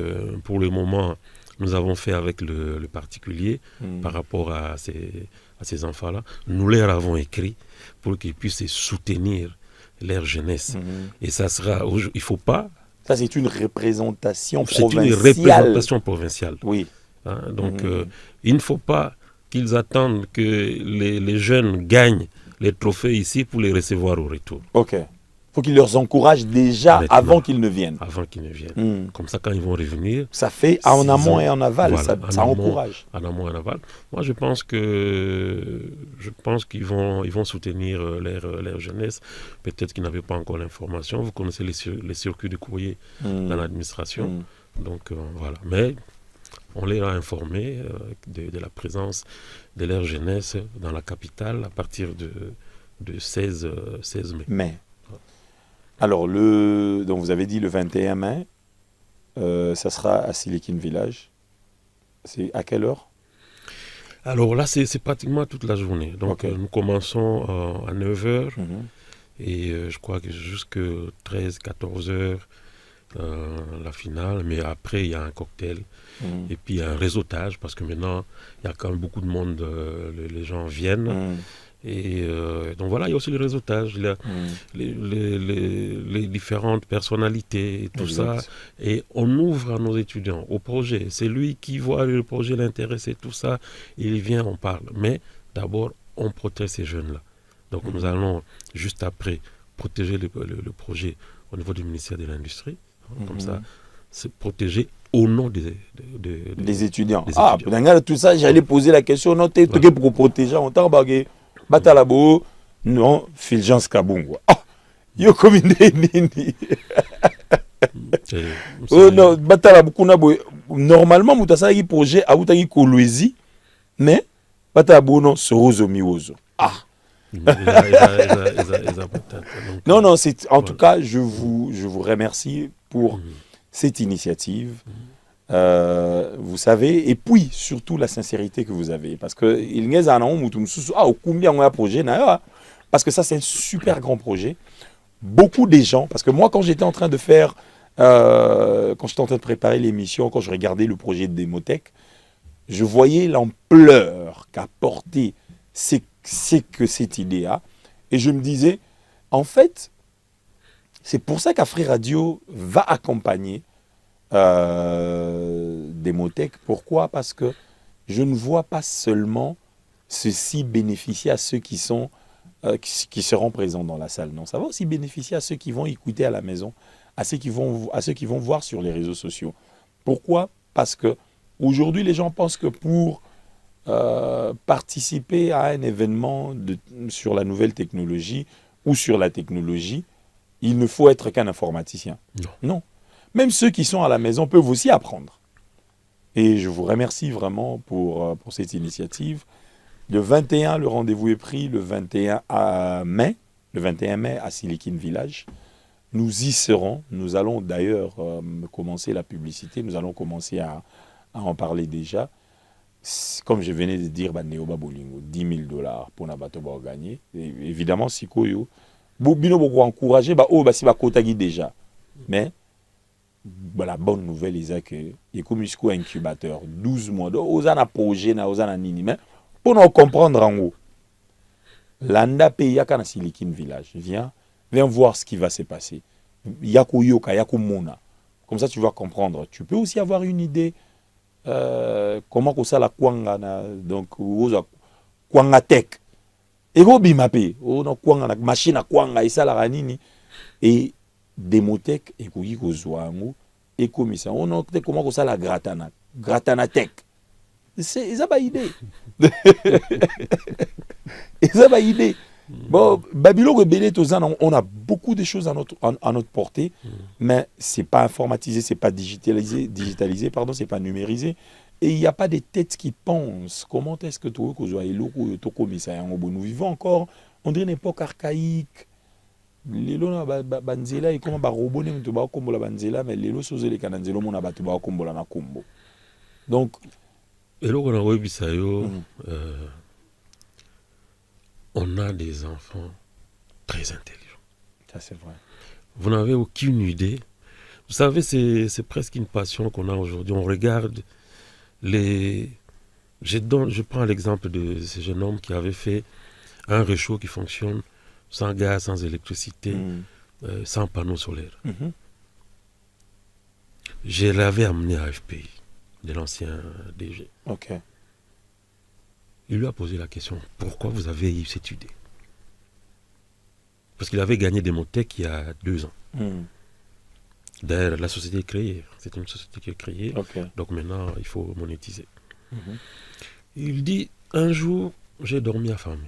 pour le moment, nous avons fait avec le particulier par rapport à ces enfants-là. Nous leur avons écrit pour qu'ils puissent soutenir leur jeunesse. Et ça sera... Il ne faut pas... Ça, c'est une représentation provinciale. C'est une représentation provinciale. Oui. Donc, il ne faut pas qu'ils attendent que les jeunes gagnent les trophées ici pour les recevoir au retour. Ok. Il faut qu'ils leur encouragent déjà avant qu'ils ne viennent. Avant qu'ils ne viennent. Comme ça, quand ils vont revenir... Ça fait en amont et en aval, voilà, ça encourage. En amont et en aval. Moi, je pense qu'ils vont soutenir leur jeunesse. Peut-être qu'ils n'avaient pas encore l'information. Vous connaissez les circuits de courrier dans l'administration. Donc, voilà. Mais on les a informés de la présence de leur jeunesse dans la capitale à partir de 16 mai. Alors, donc vous avez dit le 21 mai, ça sera à Silicon Village. C'est à quelle heure? Alors là, c'est pratiquement toute la journée. Donc, nous commençons à 9h et je crois que jusqu'à 13-14h, la finale. Mais après, il y a un cocktail et puis il y a un réseautage parce que maintenant, il y a quand même beaucoup de monde, les gens viennent. Et donc voilà, il y a aussi le réseautage, les différentes personnalités, et tout ça. Et on ouvre à nos étudiants au projet. C'est lui qui voit le projet l'intéresser, tout ça. Il vient, on parle. Mais d'abord, on protège ces jeunes-là. Donc nous allons, juste après, protéger le projet au niveau du ministère de l'Industrie. Comme ça, c'est protéger au nom des étudiants. Des tout ça, j'allais poser la question. Non, tu es pour protéger, on t'a bagué. Batalabo, non, Fulgence Kabungwa. Ah, yo comme nini. Oh non, Batalabo kunabo. Normalement, mutasala ki projet a utaki kolwezi, mais Batalabo non sorozo miwozo. Ah. Non, c'est en tout cas, je vous remercie pour cette initiative. Vous savez, et puis surtout la sincérité que vous avez, parce que parce que ça c'est un super grand projet. Beaucoup des gens, parce que moi quand j'étais en train de faire, quand j'étais en train de préparer l'émission, quand je regardais le projet de Démotech, je voyais l'ampleur qu'a porté c'est que cette idée-là, et je me disais, en fait, c'est pour ça qu'Afri Radio va accompagner Démotech. Pourquoi? Parce que je ne vois pas seulement ceci bénéficier à ceux qui seront présents dans la salle. Non, ça va aussi bénéficier à ceux qui vont écouter à la maison, à ceux qui vont voir sur les réseaux sociaux. Pourquoi? Parce que aujourd'hui, les gens pensent que pour participer à un événement sur la nouvelle technologie ou sur la technologie, il ne faut être qu'un informaticien. Non. Même ceux qui sont à la maison peuvent aussi apprendre. Et je vous remercie vraiment pour cette initiative. Le 21, le rendez-vous est pris, le 21 mai à Silicon Village. Nous y serons. Nous allons d'ailleurs commencer la publicité. Nous allons commencer à en parler déjà. Comme je venais de dire, Neoba Bolingo, $10 000 pour Nabato va gagner. Et évidemment, si Koyo, Bino beaucoup encourager, si Kotagi déjà. Mais la bonne nouvelle est que il y a un incubateur 12 mois. Aux an projet na aux an nini mais pour nous comprendre en haut. Landa pays à Silicon Village. Viens voir ce qui va se passer. Yaku yoka yaku mona. Comme ça tu vas comprendre. Tu peux aussi avoir une idée comment que ça la kwanga na donc oza kwanga tech ego bimape ona kwanga na machine à kwanga isala nini et Demotech et koki kozwa yango ekomisa on te comment que ça la gratana tech c'est ça ba idée ça ba idée bon Babylone belé on a beaucoup de choses à notre portée mais c'est pas informatisé, c'est pas digitalisé pardon, c'est pas numérisé et il n'y a pas de têtes qui pensent comment est-ce que toi nous vivons encore on dirait une époque archaïque. Lelo na banzela et comment ba robot ne to ba kombo la banzela mais lelo soze le kananzelo mona ba to ba kombo la na kombo donc eloko na webisa yo on a des enfants très intelligents. Ça c'est vrai. Vous n'avez aucune idée. Vous savez c'est presque une passion qu'on a aujourd'hui. On regarde les je prends l'exemple de ce jeune homme qui avait fait un réchaud qui fonctionne sans gaz, sans électricité, sans panneaux solaires. Je l'avais amené à FPI, de l'ancien DG. Ok. Il lui a posé la question, pourquoi vous avez eu cette idée? Parce qu'il avait gagné Demotech il y a 2 ans. D'ailleurs, la société est créée. C'est une société qui est créée. Okay. Donc maintenant, il faut monétiser. Il dit, un jour, j'ai dormi affamé.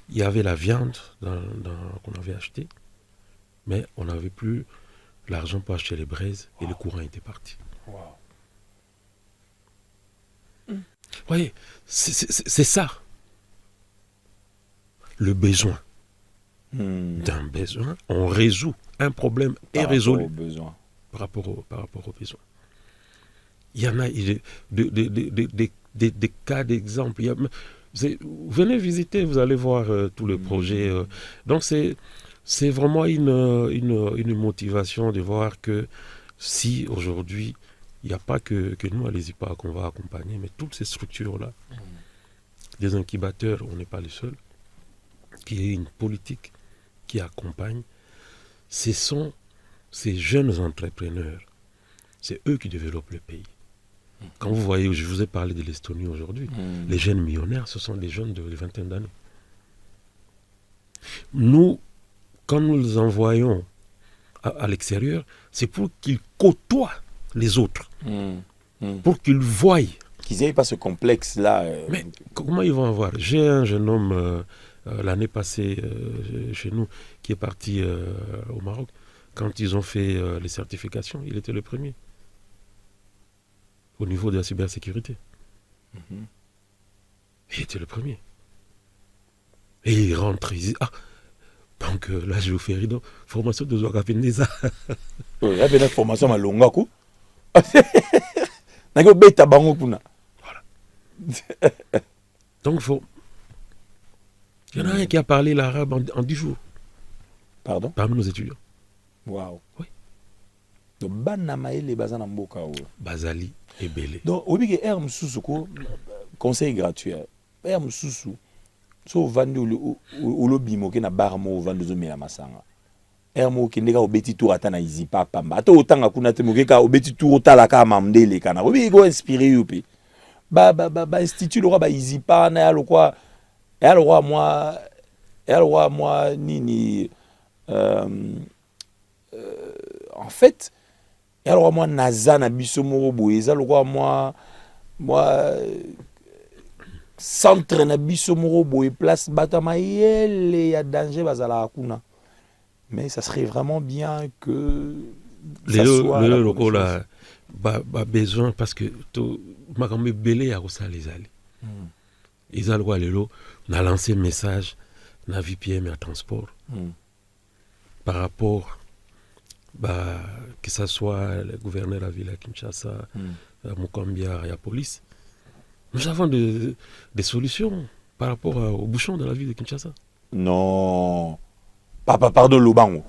Il y avait la viande qu'on avait achetée, mais on n'avait plus l'argent pour acheter les braises et le courant était parti. Vous voyez, c'est ça. Le besoin. D'un besoin, on résout un problème est résolu par rapport aux besoins. Il y en a des cas d'exemple. Venez visiter, vous allez voir tous les projets. Donc c'est vraiment une motivation de voir que si aujourd'hui, il n'y a pas que nous, allez-y pas, qu'on va accompagner, mais toutes ces structures-là, des incubateurs, on n'est pas les seuls, qui est une politique qui accompagne, ce sont ces jeunes entrepreneurs, c'est eux qui développent le pays. Quand vous voyez, je vous ai parlé de l'Estonie aujourd'hui, les jeunes millionnaires, ce sont des jeunes de vingtaine d'années. Nous, quand nous les envoyons à l'extérieur, c'est pour qu'ils côtoient les autres, pour qu'ils voient. Qu'ils n'aient pas ce complexe-là. Mais comment ils vont avoir? J'ai un jeune homme l'année passée chez nous qui est parti au Maroc. Quand ils ont fait les certifications, il était le premier. Au niveau de la cybersécurité. Il était le premier. Et il rentre, il dit, donc là je vous fais rideau. Formation de Zouaka Pendeza. Il y a une formation à Longaku. Voilà. Donc il y en a un qui a parlé l'arabe en 10 jours. Pardon? Parmi nos étudiants. Waouh. Oui. Donc, Banamaele Bazana Mboka. Bazali et Belé. Donc, au biais de Moussoussou, conseil gratuit. Moussoussou, so vandi ou le bimo qui na barmo vandi zo mela masanga. Mo qui nega obeti tour atana izipa pamba. Ato otanga kuna te mokeka obeti tour otala ka mamdele kana. Obi go inspiré yope. Ba institut le roi ba izipa na ya lokwa. Ya le roi moi nini en fait alors moi naza na biso moko boye eza lokwa moi centre na biso moko boye place bato mayele ya danger bazala kuna mais ça serait vraiment bien que ça soit le loko là ba besoin parce que to makambe belé ya kosa les ali ils alwa lelo na lancé message na VPM à transport par rapport que ce soit le gouverneur de la ville à Kinshasa, Mukambia et la police, nous avons des solutions par rapport aux bouchons de la ville de Kinshasa. Non. Papa, pardon, Lobango.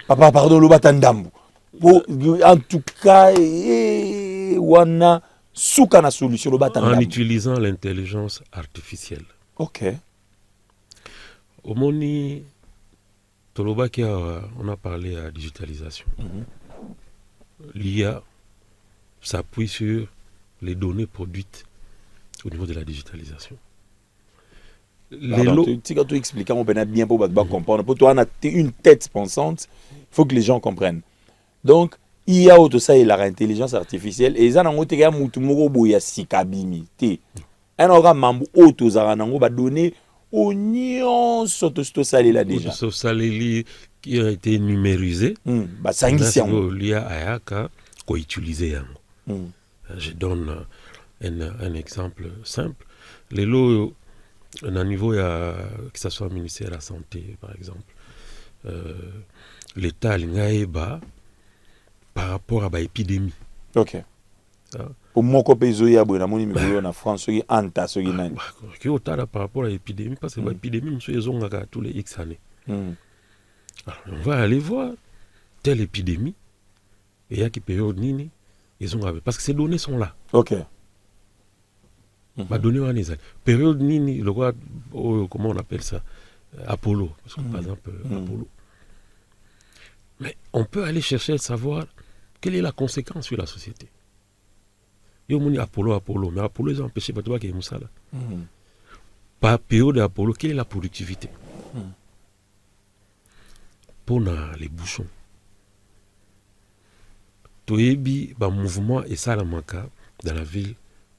Papa, pardon, Lobatandambo. En tout cas, wana souka na solution Lobatandambo. En utilisant l'intelligence artificielle. Ok. Au Moni, on a parlé à digitalisation. l'IA s'appuie sur les données produites au niveau de la digitalisation. Tu quand tu expliques, on peut bien pour comprendre. Pour toi, on a une tête pensante, il faut que les gens comprennent. Donc, il y a tout ça et l'intelligence artificielle. Et ça, on a dit que il y a sikabimi. Un organe mambo auto zaranango va donner oignon soto salé là déjà. Soto salé qui a été numérisé. Bah ça initié. L'IA ayaka qu'on utilisé. Je donne un exemple simple. Les lots à niveau que ce soit le ministère de la Santé par exemple, l'État l'Ingaïba par rapport à l'épidémie. Ok. Pour mon copain Zoya en France, qui anta ce qui n'a. Qui est par rapport à l'épidémie parce que l'épidémie monsieur ils ont tous les X années. Alors on va aller voir telle épidémie et il y a qui période nini ils ont parce que ces données sont là. Ok. Données en Israël. Période nini le roi comment on appelle ça Apollo parce que, par exemple Apollo. Mais on peut aller chercher à savoir quelle est la conséquence sur la société. Il y a Apollo, mais Apollo, ils ont empêché de faire ça. Par période d'Apollo, quelle est la productivité? Pour les bouchons. Toyebi, le mouvement et Salamanca, dans la ville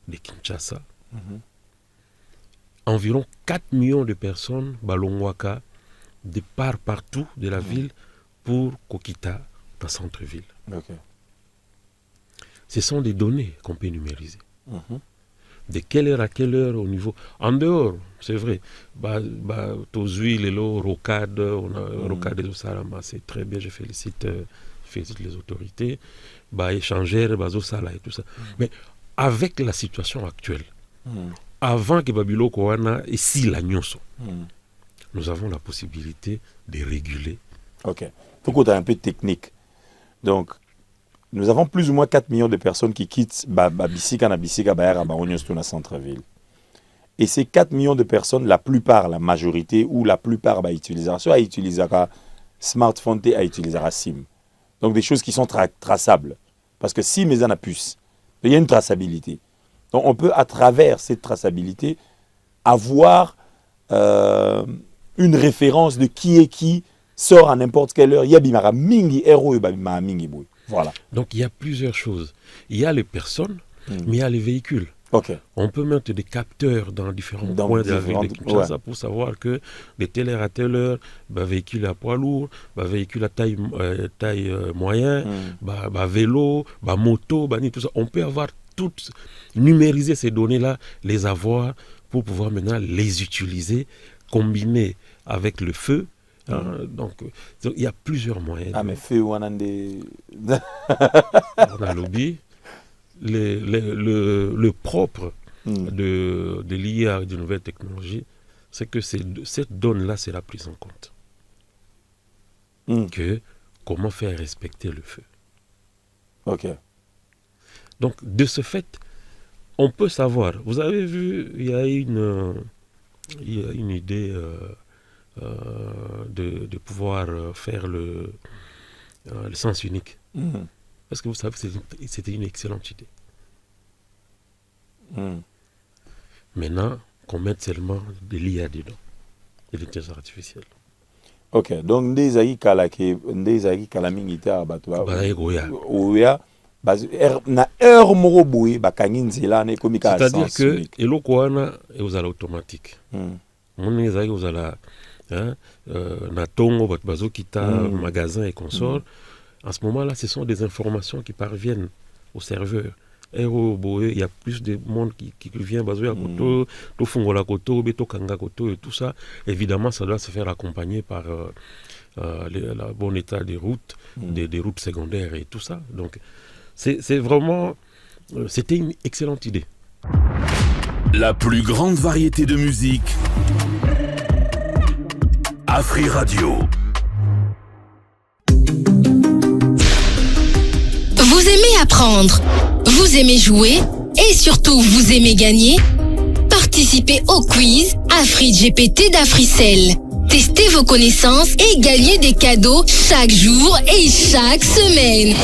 de Kinshasa, environ 4 millions de personnes, Balongwaka, de partout de la ville pour Kokita, dans le centre-ville. Okay. Ce sont des données qu'on peut numériser. De quelle heure à quelle heure au niveau. En dehors, c'est vrai. Tozui, Lelo, Rocade, on a Rocade de Salama, c'est très bien, je félicite les autorités. Échangère, Sala et tout ça. Mais avec la situation actuelle, avant que Babilo Koana et si la Nyonso, nous avons la possibilité de réguler. Ok. Il faut qu'on ait un peu de technique. Donc, nous avons plus ou moins 4 millions de personnes qui quittent Bissika Bayara dans centre-ville. Et ces 4 millions de personnes, la plupart, la majorité ou la plupart utilisent smartphone et utilisent SIM. Donc des choses qui sont traçables. Parce que SIM est en puce. Il y a une traçabilité. Donc on peut à travers cette traçabilité avoir une référence de qui est qui sort à n'importe quelle heure. Il y a bimara mingi héros et bimara mingi boy. Voilà. Donc il y a plusieurs choses. Il y a les personnes, mais il y a les véhicules. Okay. On peut mettre des capteurs dans différents points de la ville de Kinshasa pour savoir que de telle heure à telle heure, véhicule à poids lourd, véhicule à taille moyen, vélo, moto, tout ça. On peut avoir toutes, numériser ces données-là, les avoir pour pouvoir maintenant les utiliser, combiner avec le feu. Donc, il y a plusieurs moyens. Ah, mais feu, on a des. On a lobby. Le propre de l'IA et de nouvelles technologies, c'est que cette donne-là, c'est la prise en compte. Que comment faire respecter le feu. Ok. Donc, de ce fait, on peut savoir. Vous avez vu, il y a une idée de pouvoir faire le sens unique. Parce que vous savez, c'était une excellente idée. Maintenant, qu'on mette seulement de l'IA dedans, de l'intelligence artificielle. Ok, donc des aïe kalamingita abatwa. Oya. Na heure moro boui bakangin zela ne komika. C'est-à-dire que elokoana et aux automatique. Mon ezai aux ala na tongo bazo kita magasin et consort. En ce moment-là, ce sont des informations qui parviennent au serveur. Il y a plus de monde qui vient baser à Koto, to Fungola Koto, Beto Kanga Koto et tout ça. Évidemment, ça doit se faire accompagner par le bon état des routes, des routes secondaires et tout ça. Donc, c'est vraiment... C'était une excellente idée. La plus grande variété de musique. Afri Radio. Vous aimez apprendre, vous aimez jouer et surtout vous aimez gagner? Participez au quiz AfriGPT d'Africell. Testez vos vos connaissances et gagnez des cadeaux chaque jour et chaque semaine.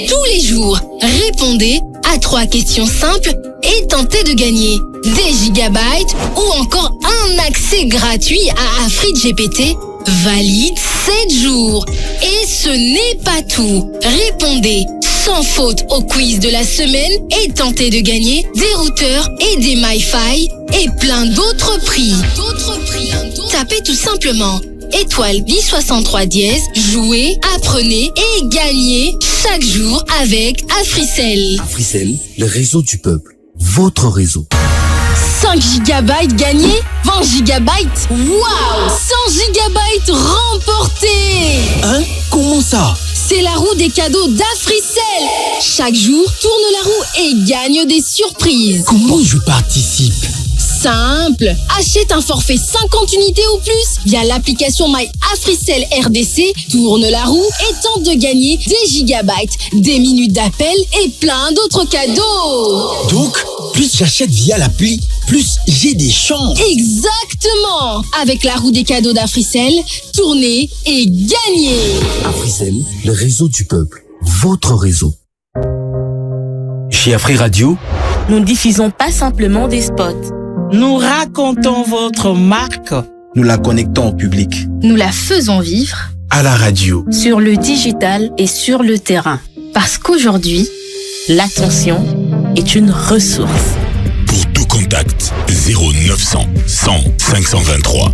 Tous les jours, répondez à 3 questions simples et tentez de gagner des gigabytes ou encore un accès gratuit à AfriGPT valide 7 jours. Et ce n'est pas tout. Répondez sans faute au quiz de la semaine et tentez de gagner des routeurs et des MiFi et plein d'autres prix. Tapez tout simplement étoile 1063 dièse, jouez, apprenez et gagnez chaque jour avec Africell. Africell, le réseau du peuple. Votre réseau. 5 gigabytes gagnés, 20 gigabytes. Waouh! 100 gigabytes remportés! Hein? Comment ça? C'est la roue des cadeaux d'Africell. Chaque jour, tourne la roue et gagne des surprises. Comment je participe? Simple. Achète un forfait 50 unités ou plus via l'application My Africell RDC, tourne la roue et tente de gagner des gigabytes, des minutes d'appel et plein d'autres cadeaux. Donc, plus j'achète via l'appli, plus j'ai des chances. Exactement. Avec la roue des cadeaux d'Africell, tournez et gagnez. Africell, le réseau du peuple. Votre réseau. Chez Afri Radio, nous ne diffusons pas simplement des spots. Nous racontons votre marque. Nous la connectons au public. Nous la faisons vivre À la radio. sur le digital et sur le terrain. Parce qu'aujourd'hui, L'attention est une ressource. Pour tout contact, 0900 100 523.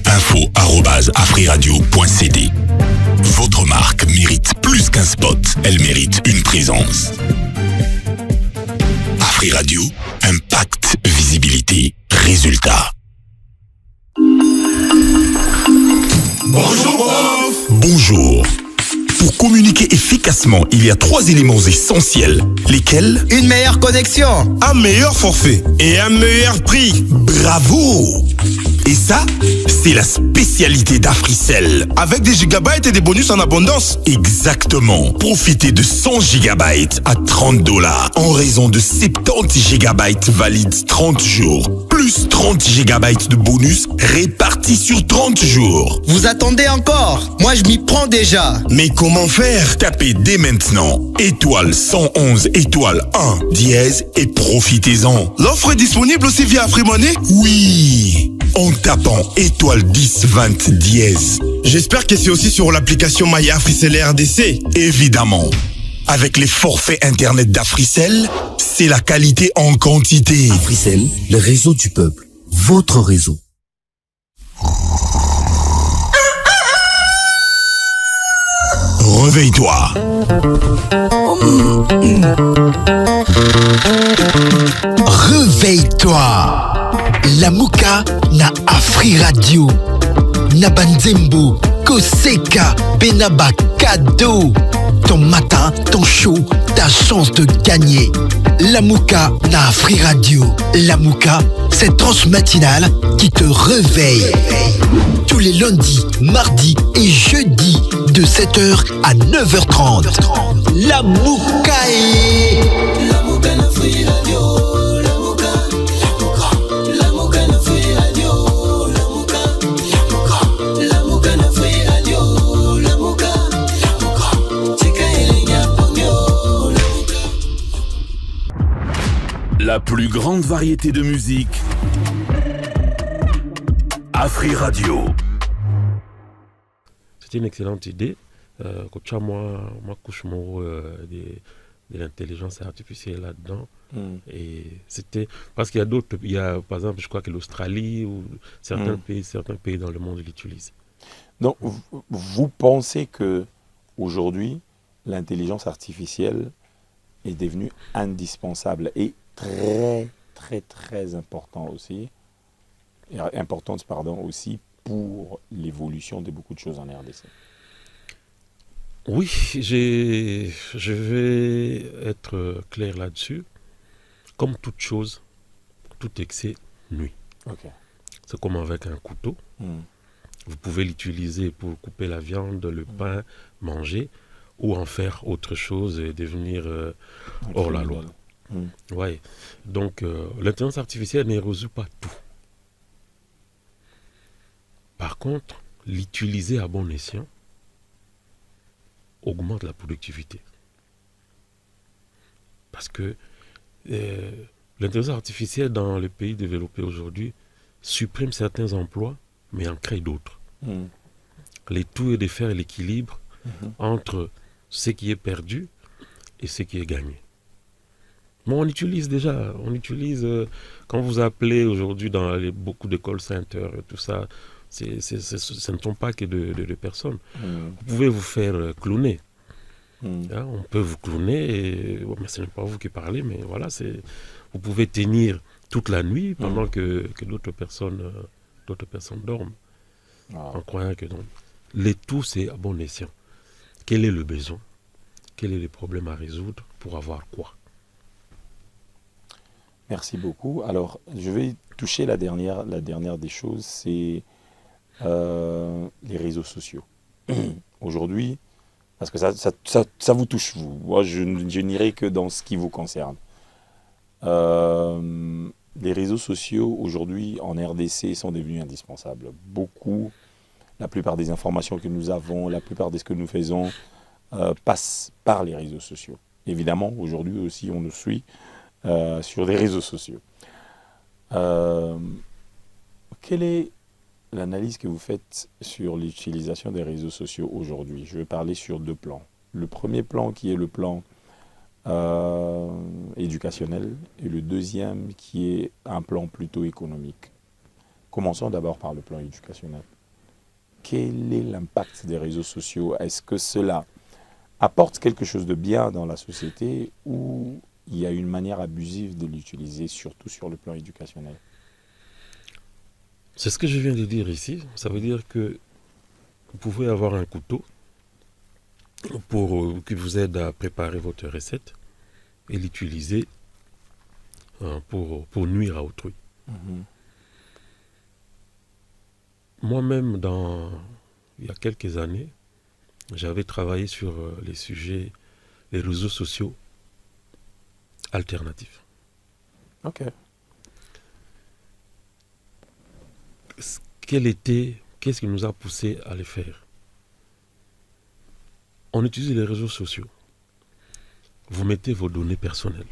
info@afriradio.cd. Votre marque mérite plus qu'un spot, elle mérite une présence. Afri Radio, impact, visibilité, résultat. Bonjour, prof. Bonjour. Pour communiquer efficacement, il y a 3 éléments essentiels. Lesquels? Une meilleure connexion, un meilleur forfait et un meilleur prix. Bravo! Et ça, c'est la spécialité d'Africell. Avec des gigabytes et des bonus en abondance. Exactement. Profitez de 100 gigabytes à $30 en raison de 70 gigabytes valides 30 jours. Plus 30 gigabytes de bonus répartis sur 30 jours. Vous attendez encore? Moi, je m'y prends déjà. Mais comment faire? Tapez dès maintenant étoile 111 étoile 1 dièse et profitez-en. L'offre est disponible aussi via AfriMoney? Oui, en tapant étoile 1020 dièse. J'espère que c'est aussi sur l'application My Africell RDC. Évidemment. Avec les forfaits internet d'Africell, c'est la qualité en quantité. Africell, le réseau du peuple. Votre réseau. Réveille-toi. Réveille-toi. La Mouka na Afri Radio. Na Banzembo, Koseka, Benaba, cadeau. Ton matin, ton show, ta chance de gagner. La Mouka na Afri Radio. La Mouka, cette tranche matinale qui te réveille. Tous les lundis, mardis et jeudis de 7h à 9h30. La Mouka est... La Mouka na Afri Radio. La Mouka, la Mouka na Afri Radio. La Mouka, la Mouka na Afri Radio. La Mouka, Tika Elenia Pogno. La Mouka. La plus grande variété de musique. Afri Radio. C'était une excellente idée. Moi, couche de l'intelligence artificielle là-dedans. Et c'était parce qu'il y a d'autres, il y a par exemple, je crois que l'Australie ou certains pays dans le monde l'utilisent. Donc, vous pensez que aujourd'hui, l'intelligence artificielle est devenue indispensable et très, très, très importante aussi pour l'évolution de beaucoup de choses en RDC. Oui, je vais être clair là-dessus. Comme toute chose, tout excès nuit. Okay. C'est comme avec un couteau. Vous pouvez l'utiliser pour couper la viande, le pain, manger, ou en faire autre chose et devenir hors la loi. Ouais. Donc, l'intelligence artificielle ne résout pas tout. Par contre, l'utiliser à bon escient augmente la productivité. Parce que l'intelligence artificielle dans les pays développés aujourd'hui supprime certains emplois, mais en crée d'autres. Le tout est de faire l'équilibre entre ce qui est perdu et ce qui est gagné. Bon, on utilise déjà, quand vous appelez aujourd'hui dans beaucoup de call centers et tout ça, ce ne sont pas que de personnes. Vous pouvez vous faire cloner. Hein, on peut vous cloner, mais ce n'est pas vous qui parlez, mais voilà, vous pouvez tenir toute la nuit pendant que d'autres personnes dorment. En croyant que non. Le tout, c'est à bon escient. Quel est le besoin? Quel est le problème à résoudre pour avoir quoi? Merci beaucoup. Alors, je vais toucher la dernière des choses, c'est les réseaux sociaux. Aujourd'hui, parce que ça vous touche, vous. Moi, je n'irai que dans ce qui vous concerne. Les réseaux sociaux, aujourd'hui, en RDC, sont devenus indispensables. La plupart des informations que nous avons, la plupart de ce que nous faisons passent par les réseaux sociaux. Évidemment, aujourd'hui aussi, on nous suit sur les réseaux sociaux. Quelle est l'analyse que vous faites sur l'utilisation des réseaux sociaux aujourd'hui? Je vais parler sur 2 plans. Le premier plan qui est le plan éducationnel et le deuxième qui est un plan plutôt économique. Commençons d'abord par le plan éducationnel. Quel est l'impact des réseaux sociaux? Est-ce que cela apporte quelque chose de bien dans la société ou il y a une manière abusive de l'utiliser, surtout sur le plan éducationnel? C'est ce que je viens de dire ici. Ça veut dire que vous pouvez avoir un couteau qui vous aide à préparer votre recette et l'utiliser pour nuire à autrui. Moi-même, il y a quelques années, j'avais travaillé sur les réseaux sociaux alternatifs. Ok. Qu'est-ce qui nous a poussé à les faire? On utilise les réseaux sociaux. Vous mettez vos données personnelles.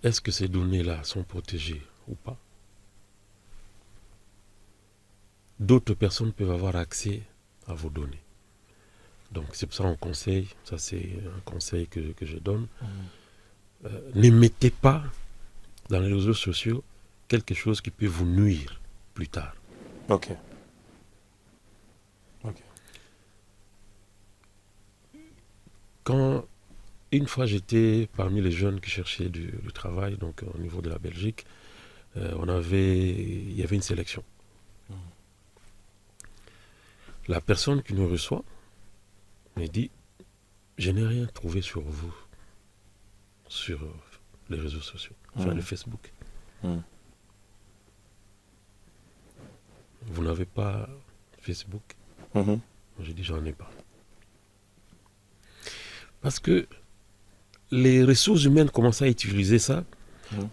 Est-ce que ces données-là sont protégées ou pas? D'autres personnes peuvent avoir accès à vos données. Donc c'est pour ça qu'on conseille, ça c'est un conseil que je donne, ne mettez pas dans les réseaux sociaux quelque chose qui peut vous nuire plus tard. Ok. Quand une fois j'étais parmi les jeunes qui cherchaient du travail, donc au niveau de la Belgique, il y avait une sélection. La personne qui nous reçoit me dit: je n'ai rien trouvé sur vous, sur les réseaux sociaux, sur le Facebook. Vous n'avez pas Facebook? J'ai dit: j'en ai pas. Parce que les ressources humaines commencent à utiliser ça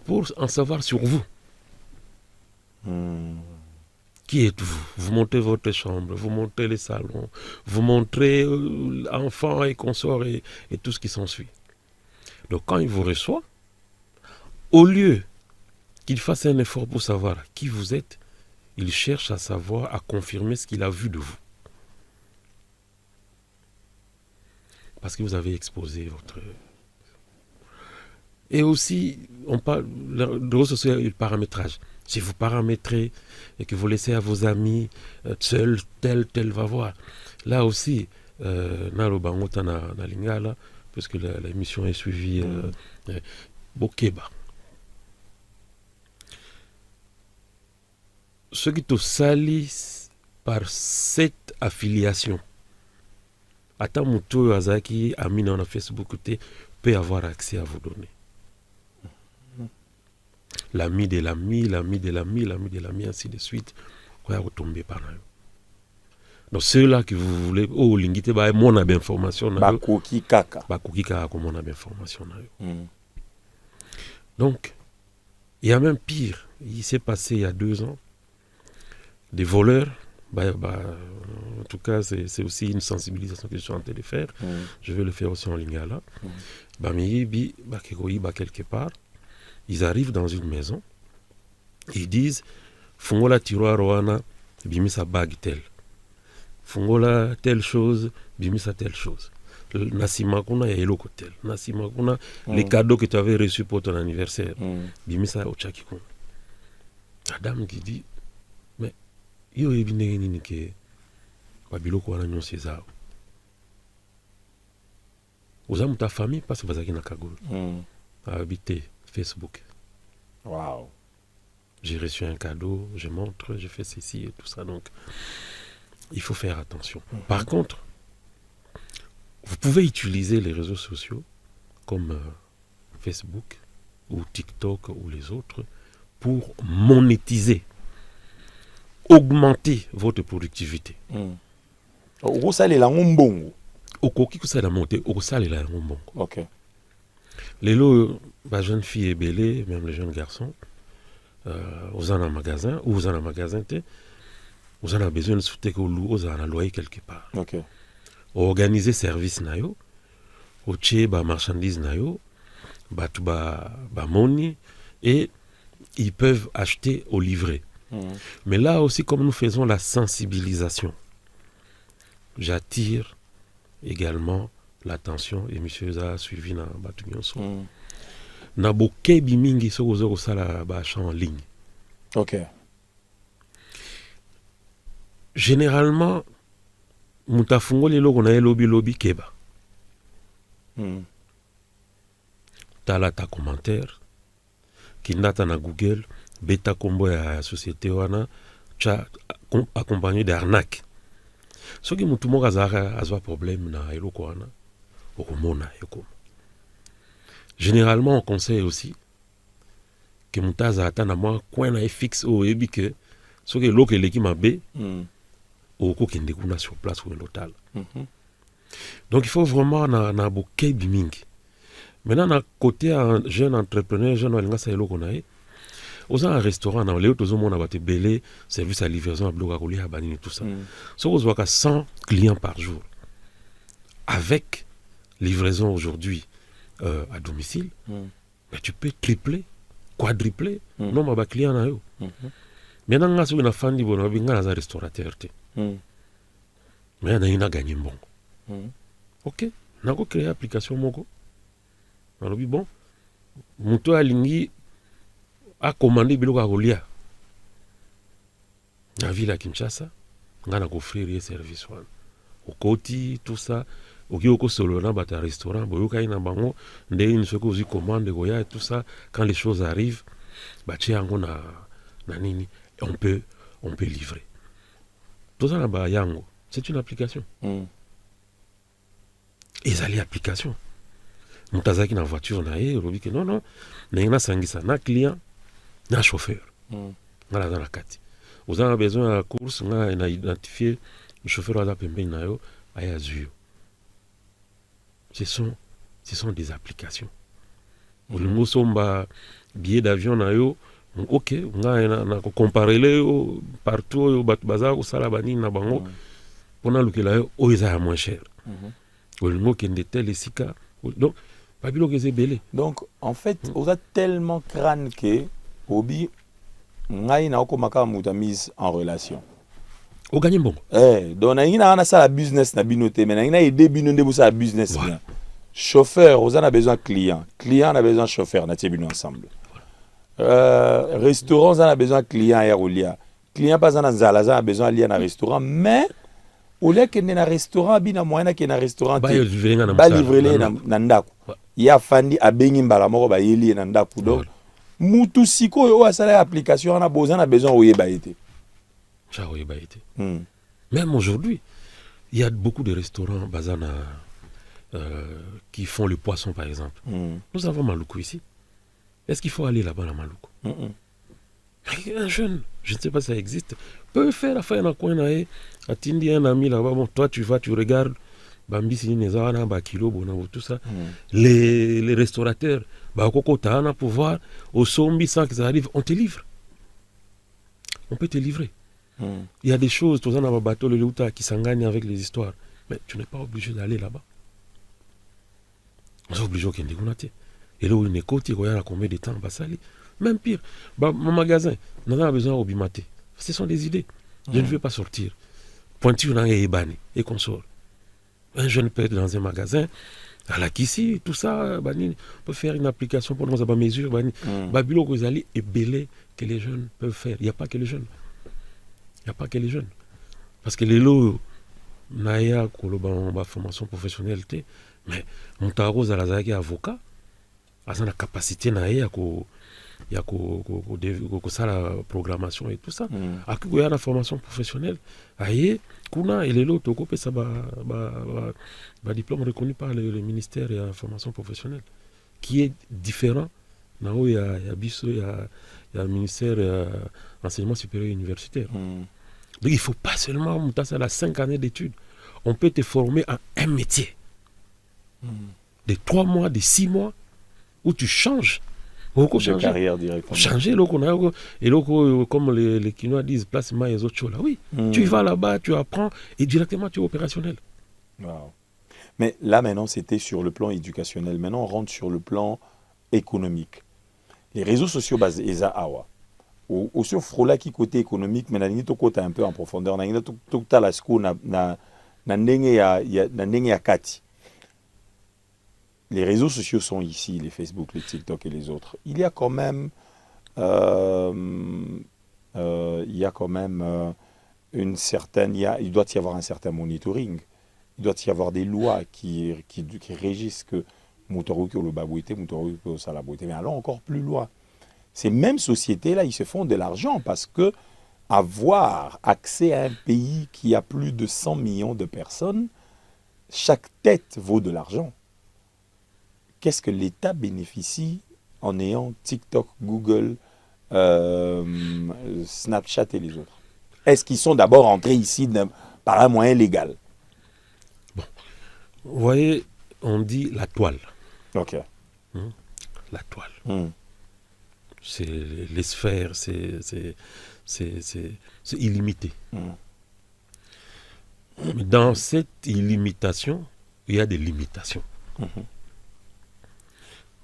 pour en savoir sur vous. Qui êtes-vous? Vous montez votre chambre, vous montez les salons, vous montrez enfants et consorts et tout ce qui s'ensuit. Donc quand il vous reçoit, au lieu qu'il fasse un effort pour savoir qui vous êtes, il cherche à savoir, à confirmer ce qu'il a vu de vous. Parce que vous avez exposé votre... Et aussi, on parle de réseaux sociaux et le paramétrage. Si vous paramétrez et que vous laissez à vos amis, seul, tel va voir. Là aussi, Narobangota na Lingala, puisque l'émission est suivie, Bokeba. Ceux qui te salissent par cette affiliation, Atamuto Azaki, Amina na Facebook, peut avoir accès à vos données. L'ami de l'ami, l'ami de l'ami, l'ami de l'ami, ainsi de suite. Vous allez retomber par là. Donc ceux-là que vous voulez, l'ingité, moi, on a bien information. Bakoki kaka. Bakoki kaka, comme on a bien information. Donc, il y a même pire. Il s'est passé il y a 2 ans. des voleurs, en tout cas, c'est aussi une sensibilisation que je suis en train de faire. Je vais le faire aussi en Lingala. Quelque part, ils arrivent dans une maison, ils disent Fungola tiroir wana, bimisa bag tel. Fungola telle chose, bimisa telle chose. Nasimakuna ya eloko tel. Nasimakuna, les cadeaux que tu avais reçus pour ton anniversaire, bimisa ochakikuna. La dame qui dit mais yo ebine nini ke babiloko wana nyonso ezao oza muta famille parce que bazaki na kagolo habité Facebook. Wow. J'ai reçu un cadeau, je montre, je fais ceci et tout ça, donc il faut faire attention. Par contre, vous pouvez utiliser les réseaux sociaux comme Facebook ou TikTok ou les autres pour monétiser, augmenter votre productivité. Okosalela ngombongo. Okoki kosalela monter, okosalela ngombongo. OK. Les lots, jeunes filles et bélés, même les jeunes garçons, vous en avez un magasin, ou vous en avez un magasin, vous en avez besoin de soutenir que vous en avez loyer quelque part. OK. Organiser service nayo, oche ba marchandise nayo, money, et ils peuvent acheter au livret. Mais là aussi, comme nous faisons la sensibilisation, j'attire également l'attention, et monsieur a suivi dans Batunyonso. Na bokebi mingi sokozo sala achat en ligne. OK. Généralement, mutafungo lelo kona lobby keba. Tala ta commentaire, kinata na Google, beta combo ya société wana, cha accompagné d'arnaque. Ce qui mutu moka zaka azwa problème na eloko wana, okomona yoko. Généralement, on conseille aussi que mutaza atana moi coin na fixe au ebi que ce que l'eau que l'équipe m'a bé au kende kuna sur place ou l'hôtel. Donc il faut vraiment na bouquet bimingi. Maintenant na côté un jeune entrepreneur, jeune alinga sa eloko na e. Aux un restaurant na leo tozo mona bate belé service à livraison à bloc à colis à banini tout ça. So vous voyez 100 clients par jour. Avec livraison aujourd'hui à domicile, mais tu peux tripler, quadrupler nombre de clients na yo. Maintenant nga so na fandi bona binga na za restaurateur te. Mais na ina gagné bon. OK, na ko créer application moko. Alors bon, muto alingi a commandé biloko a kolia. Na ville à Kinshasa, nga na ko offrir les services wana. Au Koti tout ça. Au solo na bata restaurant boyoka ina bango nde une fois que vous commandez goya et tout ça quand les choses arrivent bachi yango na nini on peut livrer tout ça na ba yango c'est une application et ça application mutazaki na voiture na e robi que non na sangisa na client na chauffeur ngala za na kati vous avez besoin de course nga na identifier le chauffeur à la pembeni na yo aya zuyo. Ce sont des applications. Nous sommes billets d'avion na yo, OK, on a comparé les partout au bazar au salabani na bango. Pendant le que là o isa moins cher. Nous qui est tel sika. Donc babilo que c'est belé. Donc en fait, on a tellement crâne que obi ngai na okomaka muta mise en relation. O gagne bon. Donc na ça la business na binoté mais na aider binoté pour ça business bien. Chauffeur, on a besoin de client. Client a besoin de chauffeur, na tibino ensemble. Restaurant, on a besoin de client et roulia. Client pas en zalaza a besoin de lien à restaurant mais au lieu que na restaurant bina moyena que na restaurant ba livrer na ndako. Ya fandi abengi mbala moko ba yeli na ndako donc mutu siko yo asala application on a besoin oyeba été. Même aujourd'hui, il y a beaucoup de restaurants bazana qui font le poisson par exemple. Nous avons Maluku ici. Est-ce qu'il faut aller là-bas à Maluku? Un jeune, je ne sais pas si ça existe, peut faire affaire dans le coin là, attindi un ami là-bas, bon, toi tu vas, tu regardes, Bambi Sinezana, Bakilo, Bonavo, tout ça. Les restaurateurs, Bakoko, Tahana, pouvoir, au Sombi, sans que ça arrive, on te livre. On peut te livrer. Il y a des choses, tout ça dans le bateau, le Luta, qui s'engagnent avec les histoires. Mais tu n'es pas obligé d'aller là-bas. On est obligé de aller. Et là où il est côté, il y a combien de temps, même pire. Mon magasin, on a besoin d'obimater. Ce sont des idées. Je ne veux pas sortir. Pointure dans les bani et consort. Un jeune peut être dans un magasin, à la Kissi, tout ça, on peut faire une application pour nous avoir mesure. Babilo Gozali est belé que les jeunes peuvent faire. Il n'y a pas que les jeunes. Il n'y a pas que les jeunes. Parce que les lots, Naya, la formation professionnelle, mais Montaro Zalazaki est avocat, a la capacité Naya il y a la programmation et tout ça. Après, il y a la formation professionnelle. Aïe, Kuna et les lots, ça diplôme reconnu par le ministère de la formation professionnelle, qui est différent. Il y a le ministère de l'enseignement supérieur et universitaire. Donc il ne faut pas seulement monter à la 5 années d'études. On peut te former à un métier. De 3 mois, de 6 mois, où tu changes. De carrière directement. Changer, et comme les Quinois disent, place moi et les autres choses là. Oui, tu vas là-bas, tu apprends, et directement tu es opérationnel. Wow. Mais là maintenant, c'était sur le plan éducationnel. Maintenant, on rentre sur le plan économique. Les réseaux sociaux basés Eza Awa. Au sur Frola qui côté économique, mais on a côté un peu en profondeur. On a tout à la school, na kati. Les réseaux sociaux sont ici, les Facebook, les TikTok et les autres. Il y a quand même, une certaine, il doit y avoir un certain monitoring. Il doit y avoir des lois qui régissent que Moutorouk ou le Babouité, Moutorouk ou Salabouité. Mais allons encore plus loin. Ces mêmes sociétés-là, ils se font de l'argent parce que avoir accès à un pays qui a plus de 100 millions de personnes, chaque tête vaut de l'argent. Qu'est-ce que l'État bénéficie en ayant TikTok, Google, Snapchat et les autres? Est-ce qu'ils sont d'abord entrés ici par un moyen légal? Bon. Vous voyez, on dit la toile. Ok. La toile. C'est les sphères, c'est illimité. Mais dans cette illimitation, il y a des limitations.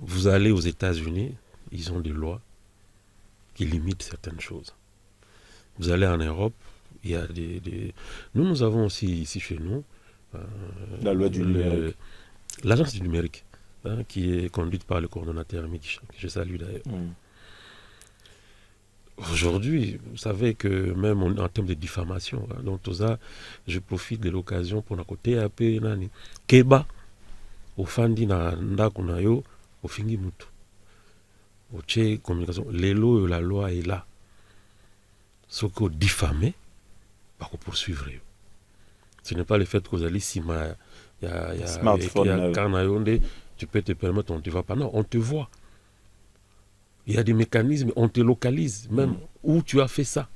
Vous allez aux États-Unis, ils ont des lois qui limitent certaines choses. Vous allez en Europe, il y a des... Nous avons aussi ici chez nous la loi du numérique. L'agence du numérique, qui est conduite par le coordonnateur Midicha, que je salue d'ailleurs. Aujourd'hui, vous savez que même en termes de diffamation, donc tout ça, je profite de l'occasion pour côté un peu nani Keba au fandi na ndakunayo au fingi mutu au tché communication lelo la loi est là. Ce qu'on diffamé, pas qu'on poursuivre. Ce n'est pas le fait que vous allez si il y a smartphone Karnayonde, tu peux te permettre, on ne te voit pas. Non, on te voit. Il y a des mécanismes, on te localise, même où tu as fait ça.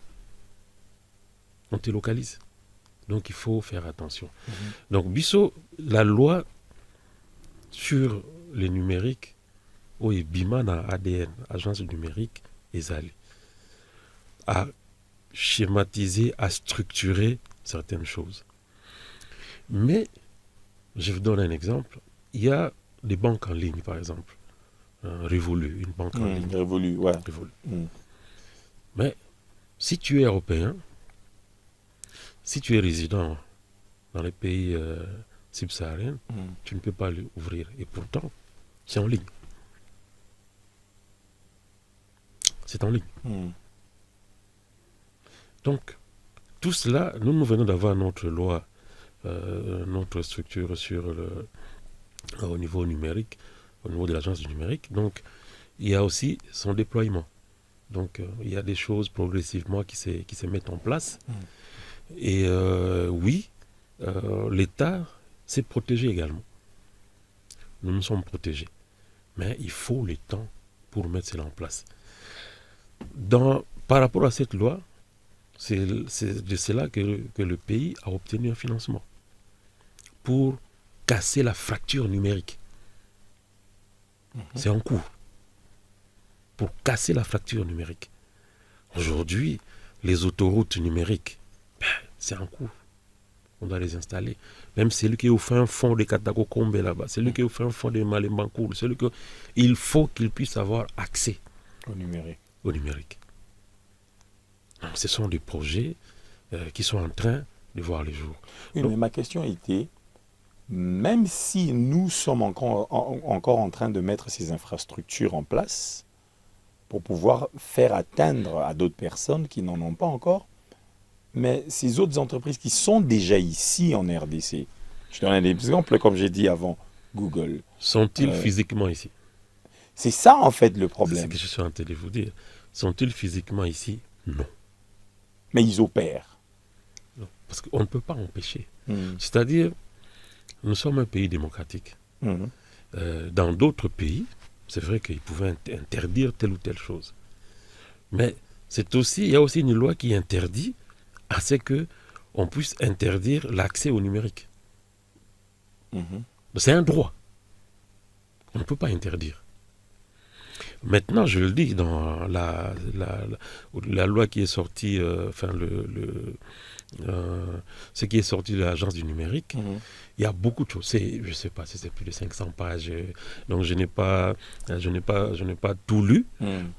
On te localise. Donc il faut faire attention. Donc Bisso, la loi sur les numériques, où est Bimana ADN, agence numérique, Ezali, à schématiser, à structurer certaines choses. Mais, je vous donne un exemple, il y a des banques en ligne, par exemple. Révolu, une banque en ligne. Révolu, ouais. Révolu. Mais si tu es européen, si tu es résident dans les pays subsahariens, tu ne peux pas l'ouvrir. Et pourtant, c'est en ligne. C'est en ligne. Donc, tout cela, nous venons d'avoir notre loi, notre structure au niveau numérique, au niveau de l'agence du numérique. Donc, il y a aussi son déploiement. Donc, il y a des choses progressivement qui se mettent en place. Et oui, l'État s'est protégé également. Nous nous sommes protégés. Mais il faut le temps pour mettre cela en place. Par rapport à cette loi, c'est de cela que le pays a obtenu un financement pour casser la fracture numérique. C'est en cours. Pour casser la fracture numérique. Aujourd'hui, les autoroutes numériques, c'est un coût. On doit les installer. Même celui qui est au fin fond des Katakokombe là-bas, celui qui est au fin fond des Malembankoul, il faut qu'il puisse avoir accès au numérique. Donc, ce sont des projets qui sont en train de voir le jour. Oui, mais ma question était, même si nous sommes encore en train de mettre ces infrastructures en place pour pouvoir faire atteindre à d'autres personnes qui n'en ont pas encore, mais ces autres entreprises qui sont déjà ici en RDC, je donne un exemple, comme j'ai dit avant, Google. Sont-ils physiquement ici? C'est ça en fait le problème. C'est ce que je suis en train de vous dire. Sont-ils physiquement ici? Non. Mais ils opèrent. Non, parce qu'on ne peut pas empêcher. C'est-à-dire, nous sommes un pays démocratique. Dans d'autres pays, c'est vrai qu'ils pouvaient interdire telle ou telle chose. Mais il y a aussi une loi qui interdit à ce qu'on puisse interdire l'accès au numérique. C'est un droit. On ne peut pas interdire. Maintenant, je le dis, dans la loi qui est sortie, ce qui est sorti de l'agence du numérique, il y a beaucoup de choses. Je ne sais pas si c'est plus de 500 pages, donc je n'ai pas tout lu,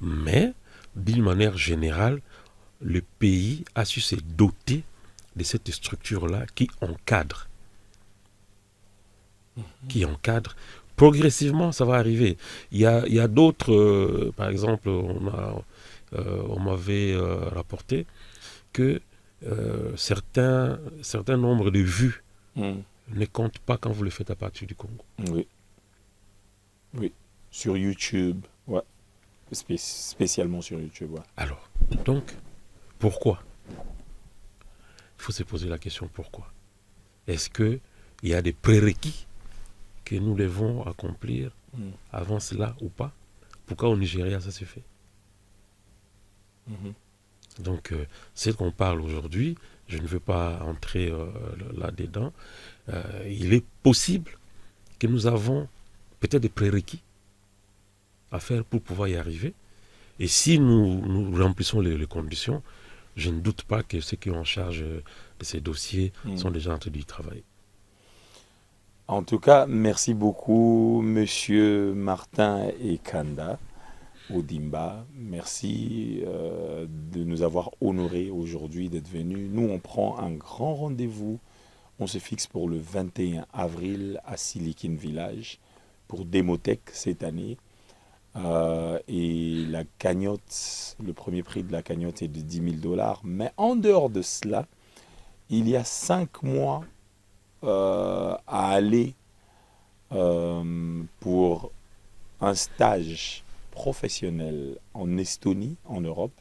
mais d'une manière générale, le pays a su se doter de cette structure-là qui encadre. Progressivement, ça va arriver. Il y a d'autres, par exemple, on m'avait rapporté que certains nombres de vues ne comptent pas quand vous le faites à partir du Congo. Oui. Sur YouTube, ouais. Spécialement sur YouTube, ouais. Alors, donc, pourquoi? Il faut se poser la question pourquoi. Est-ce qu'il y a des prérequis que nous devons accomplir avant cela ou pas? Pourquoi au Nigeria ça se fait? Donc, c'est qu'on parle aujourd'hui, je ne veux pas entrer là-dedans, il est possible que nous avons peut-être des prérequis à faire pour pouvoir y arriver. Et si nous remplissons les conditions, je ne doute pas que ceux qui ont en charge de ces dossiers sont déjà en train d'y travailler. En tout cas, merci beaucoup, Monsieur Martin Ekanda Odimba. Merci de nous avoir honorés aujourd'hui d'être venus. Nous, on prend un grand rendez-vous. On se fixe pour le 21 avril à Silicon Village pour Démotech cette année. Et la cagnotte, le premier prix de la cagnotte est de $10,000. Mais en dehors de cela, il y a 5 mois à aller pour un stage professionnel en Estonie, en Europe.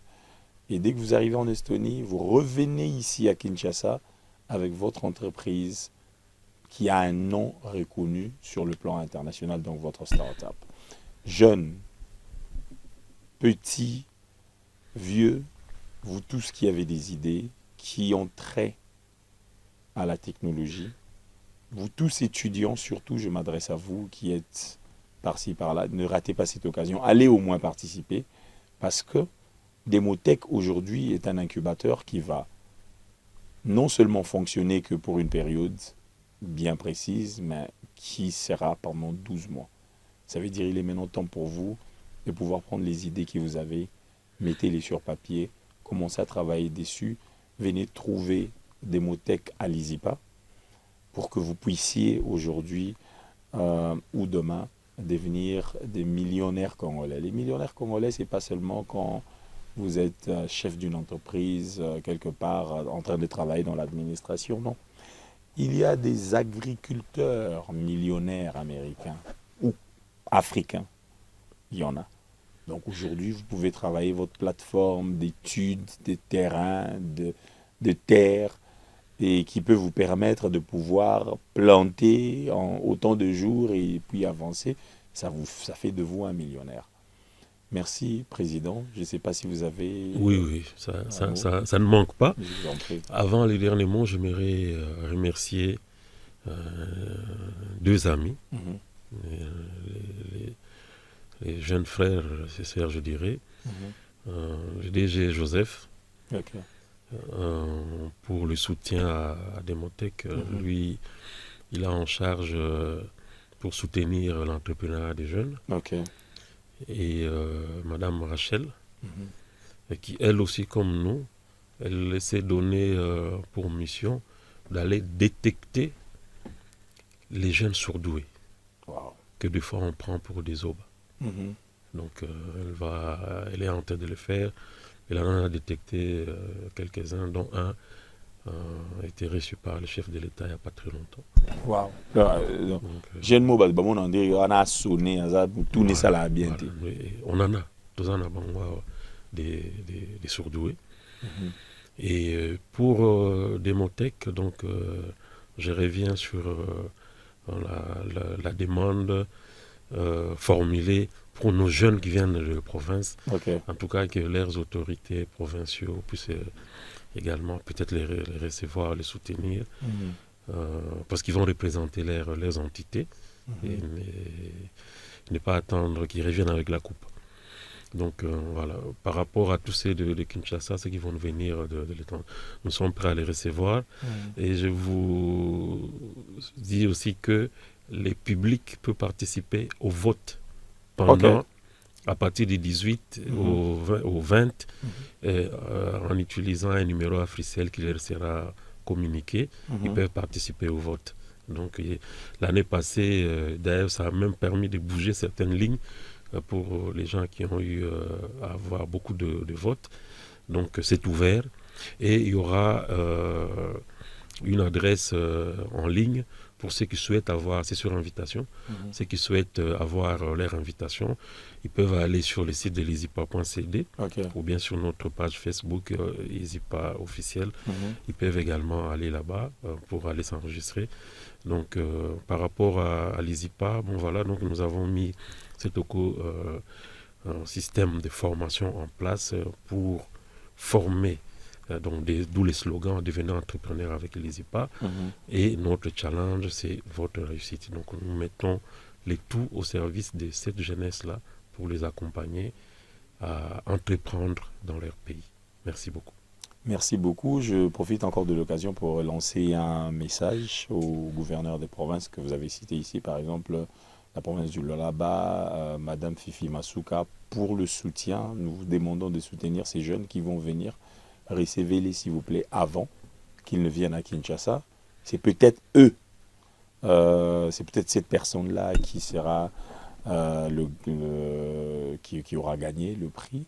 Et dès que vous arrivez en Estonie, vous revenez ici à Kinshasa avec votre entreprise qui a un nom reconnu sur le plan international, donc votre start-up. Jeunes, petits, vieux, vous tous qui avez des idées, qui ont trait à la technologie, vous tous étudiants, surtout je m'adresse à vous qui êtes par-ci par-là, ne ratez pas cette occasion, allez au moins participer, parce que Démotech aujourd'hui est un incubateur qui va non seulement fonctionner que pour une période bien précise, mais qui sera pendant 12 mois. Ça veut dire qu'il est maintenant temps pour vous de pouvoir prendre les idées que vous avez, mettez-les sur papier, commencez à travailler dessus, venez trouver Démotech à l'ISIPA pour que vous puissiez aujourd'hui ou demain devenir des millionnaires congolais. Les millionnaires congolais, ce n'est pas seulement quand vous êtes chef d'une entreprise quelque part en train de travailler dans l'administration, non. Il y a des agriculteurs millionnaires américains ou africains. Il y en a. Donc aujourd'hui, vous pouvez travailler votre plateforme d'études, de terrain, de terre, et qui peut vous permettre de pouvoir planter en autant de jours et puis avancer. Ça fait de vous un millionnaire. Merci, Président. Je ne sais pas si vous avez... Oui, ça ne manque pas. Avant les derniers mots, j'aimerais remercier 2 amis, les jeunes frères et sœurs, je dirais. Le DG Joseph, Okay. Pour le soutien à Demotech. Lui, il a en charge pour soutenir l'entrepreneuriat des jeunes. Okay. Et Madame Rachel, qui elle aussi comme nous, elle s'est donnée pour mission d'aller détecter les jeunes surdoués. Wow. Que des fois on prend pour des aubes. Donc elle est en train de le faire. Elle en a détecté quelques-uns, dont un a été reçu par le chef de l'État il n'y a pas très longtemps. Wow. J'ai un mot, on dit on a sonné, tout ça l'a bien été. On en a, tous en avons des surdoués. Et pour Demotech, donc je reviens sur la demande formulée pour nos jeunes qui viennent de province, en tout cas que leurs autorités provinciales puissent également peut-être les recevoir, les soutenir, parce qu'ils vont représenter leurs entités, et ne pas attendre qu'ils reviennent avec la coupe. Donc voilà, par rapport à tous ces de Kinshasa, ceux qui vont venir de l'étranger, nous sommes prêts à les recevoir. Et je vous dis aussi que les publics peuvent participer au vote pendant, à partir du 18 au 20, en utilisant un numéro Africell qui leur sera communiqué. Ils peuvent participer au vote. Donc l'année passée, d'ailleurs, ça a même permis de bouger certaines lignes pour les gens qui ont eu à avoir beaucoup de votes. Donc c'est ouvert. Et il y aura une adresse en ligne pour ceux qui souhaitent avoir, c'est sur invitation, ceux qui souhaitent avoir leur invitation, ils peuvent aller sur le site de l'EasyPa.cd ou bien sur notre page Facebook EasyPa officiel. Ils peuvent également aller là-bas pour aller s'enregistrer. Donc par rapport à l'EasyPa, bon voilà, donc nous avons mis un système de formation en place pour former. Donc d'où les slogans devenir entrepreneur avec l'EasyPa. Et notre challenge, c'est votre réussite. Donc nous mettons les tout au service de cette jeunesse-là pour les accompagner à entreprendre dans leur pays. Merci beaucoup. Merci beaucoup. Je profite encore de l'occasion pour lancer un message aux gouverneurs des provinces que vous avez cités ici, par exemple la province du Lualaba, Madame Fifi Masuka. Pour le soutien, nous vous demandons de soutenir ces jeunes qui vont venir. Recevez-les, s'il vous plaît, avant qu'ils ne viennent à Kinshasa. C'est peut-être eux, c'est peut-être cette personne-là qui sera qui aura gagné le prix.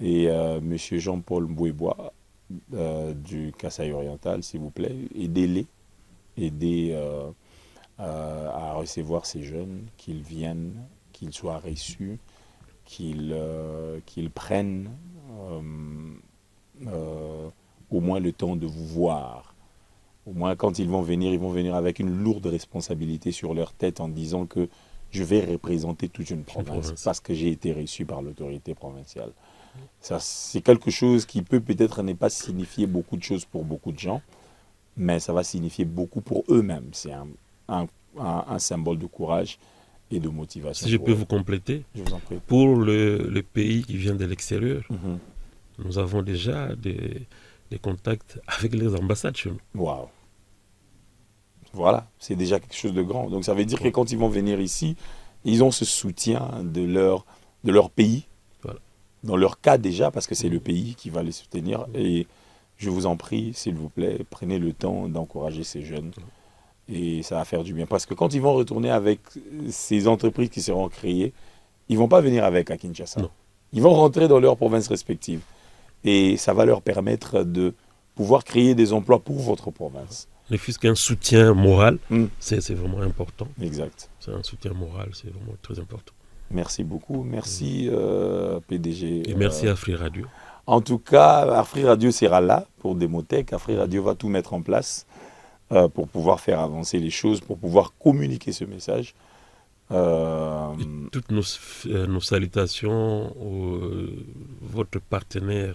Et M. Jean-Paul Mbouébois du Kasaï oriental, s'il vous plaît, aidez-les, aidez à recevoir ces jeunes, qu'ils viennent, qu'ils soient reçus, qu'ils prennent au moins le temps de vous voir. Au moins, quand ils vont venir avec une lourde responsabilité sur leur tête en disant que je vais représenter toute une province parce que j'ai été reçu par l'autorité provinciale. Ça, c'est quelque chose qui peut-être ne pas signifier beaucoup de choses pour beaucoup de gens, mais ça va signifier beaucoup pour eux-mêmes. C'est un symbole de courage et de motivation. Si je peux vous compléter, je vous en prie. Pour le pays qui vient de l'extérieur, nous avons déjà des contacts avec les ambassades chez nous. Waouh! Voilà, c'est déjà quelque chose de grand. Donc ça veut dire que quand ils vont venir ici, ils ont ce soutien de leur pays. Voilà. Dans leur cas déjà, parce que c'est le pays qui va les soutenir. Et je vous en prie, s'il vous plaît, prenez le temps d'encourager ces jeunes. Et ça va faire du bien. Parce que quand ils vont retourner avec ces entreprises qui seront créées, ils ne vont pas venir avec à Kinshasa. Non. Ils vont rentrer dans leurs provinces respectives. Et ça va leur permettre de pouvoir créer des emplois pour votre province. Ne fût-ce qu'un soutien moral, c'est vraiment important. Exact. C'est un soutien moral, c'est vraiment très important. Merci beaucoup. Merci PDG. Et merci à Free Radio. En tout cas, Free Radio sera là pour Demotech. Free Radio va tout mettre en place pour pouvoir faire avancer les choses, pour pouvoir communiquer ce message. Toutes nos salutations à votre partenaire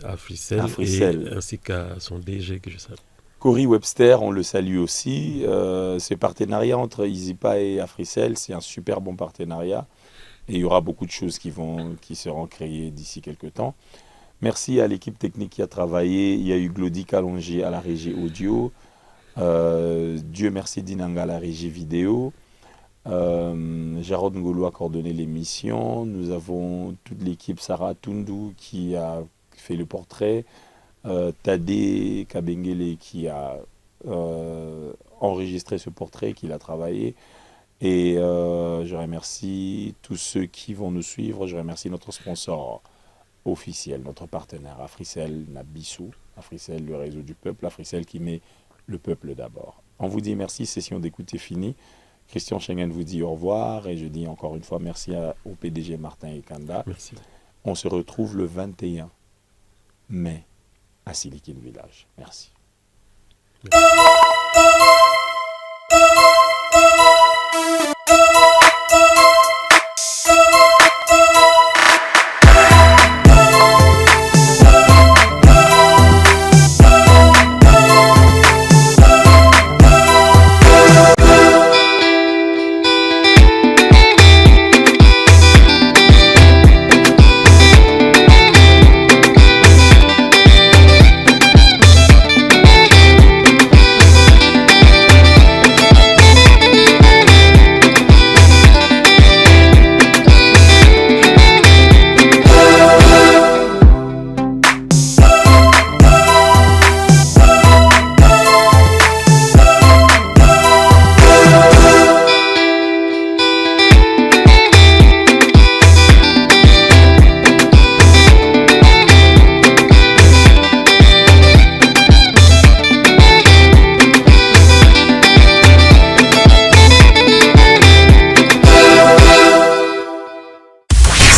Africell ainsi qu'à son DG que je salue. Cory Webster, on le salue aussi. Ce partenariat entre EasyPa et Africell, c'est un super bon partenariat. Et il y aura beaucoup de choses qui seront créées d'ici quelques temps. Merci à l'équipe technique qui a travaillé. Il y a eu Glody Kalonji à la régie audio. Dieu merci Dinanga à la régie vidéo. Jarod Ngolo a coordonné l'émission. Nous avons toute l'équipe Sarah Tundu qui a fait le portrait. Tadé Kabengele qui a enregistré ce portrait, qui l'a travaillé. Et je remercie tous ceux qui vont nous suivre. Je remercie notre sponsor officiel, notre partenaire, Africell Nabissou. Africell, le réseau du peuple. Africell qui met le peuple d'abord. On vous dit merci, session d'écoute est finie. Christian Schengen vous dit au revoir et je dis encore une fois merci au PDG Martin Ekanda. Merci. On se retrouve le 21 mai à Silicon Village. Merci.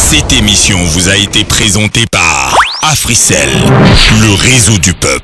Cette émission vous a été présentée par Africell, le réseau du peuple.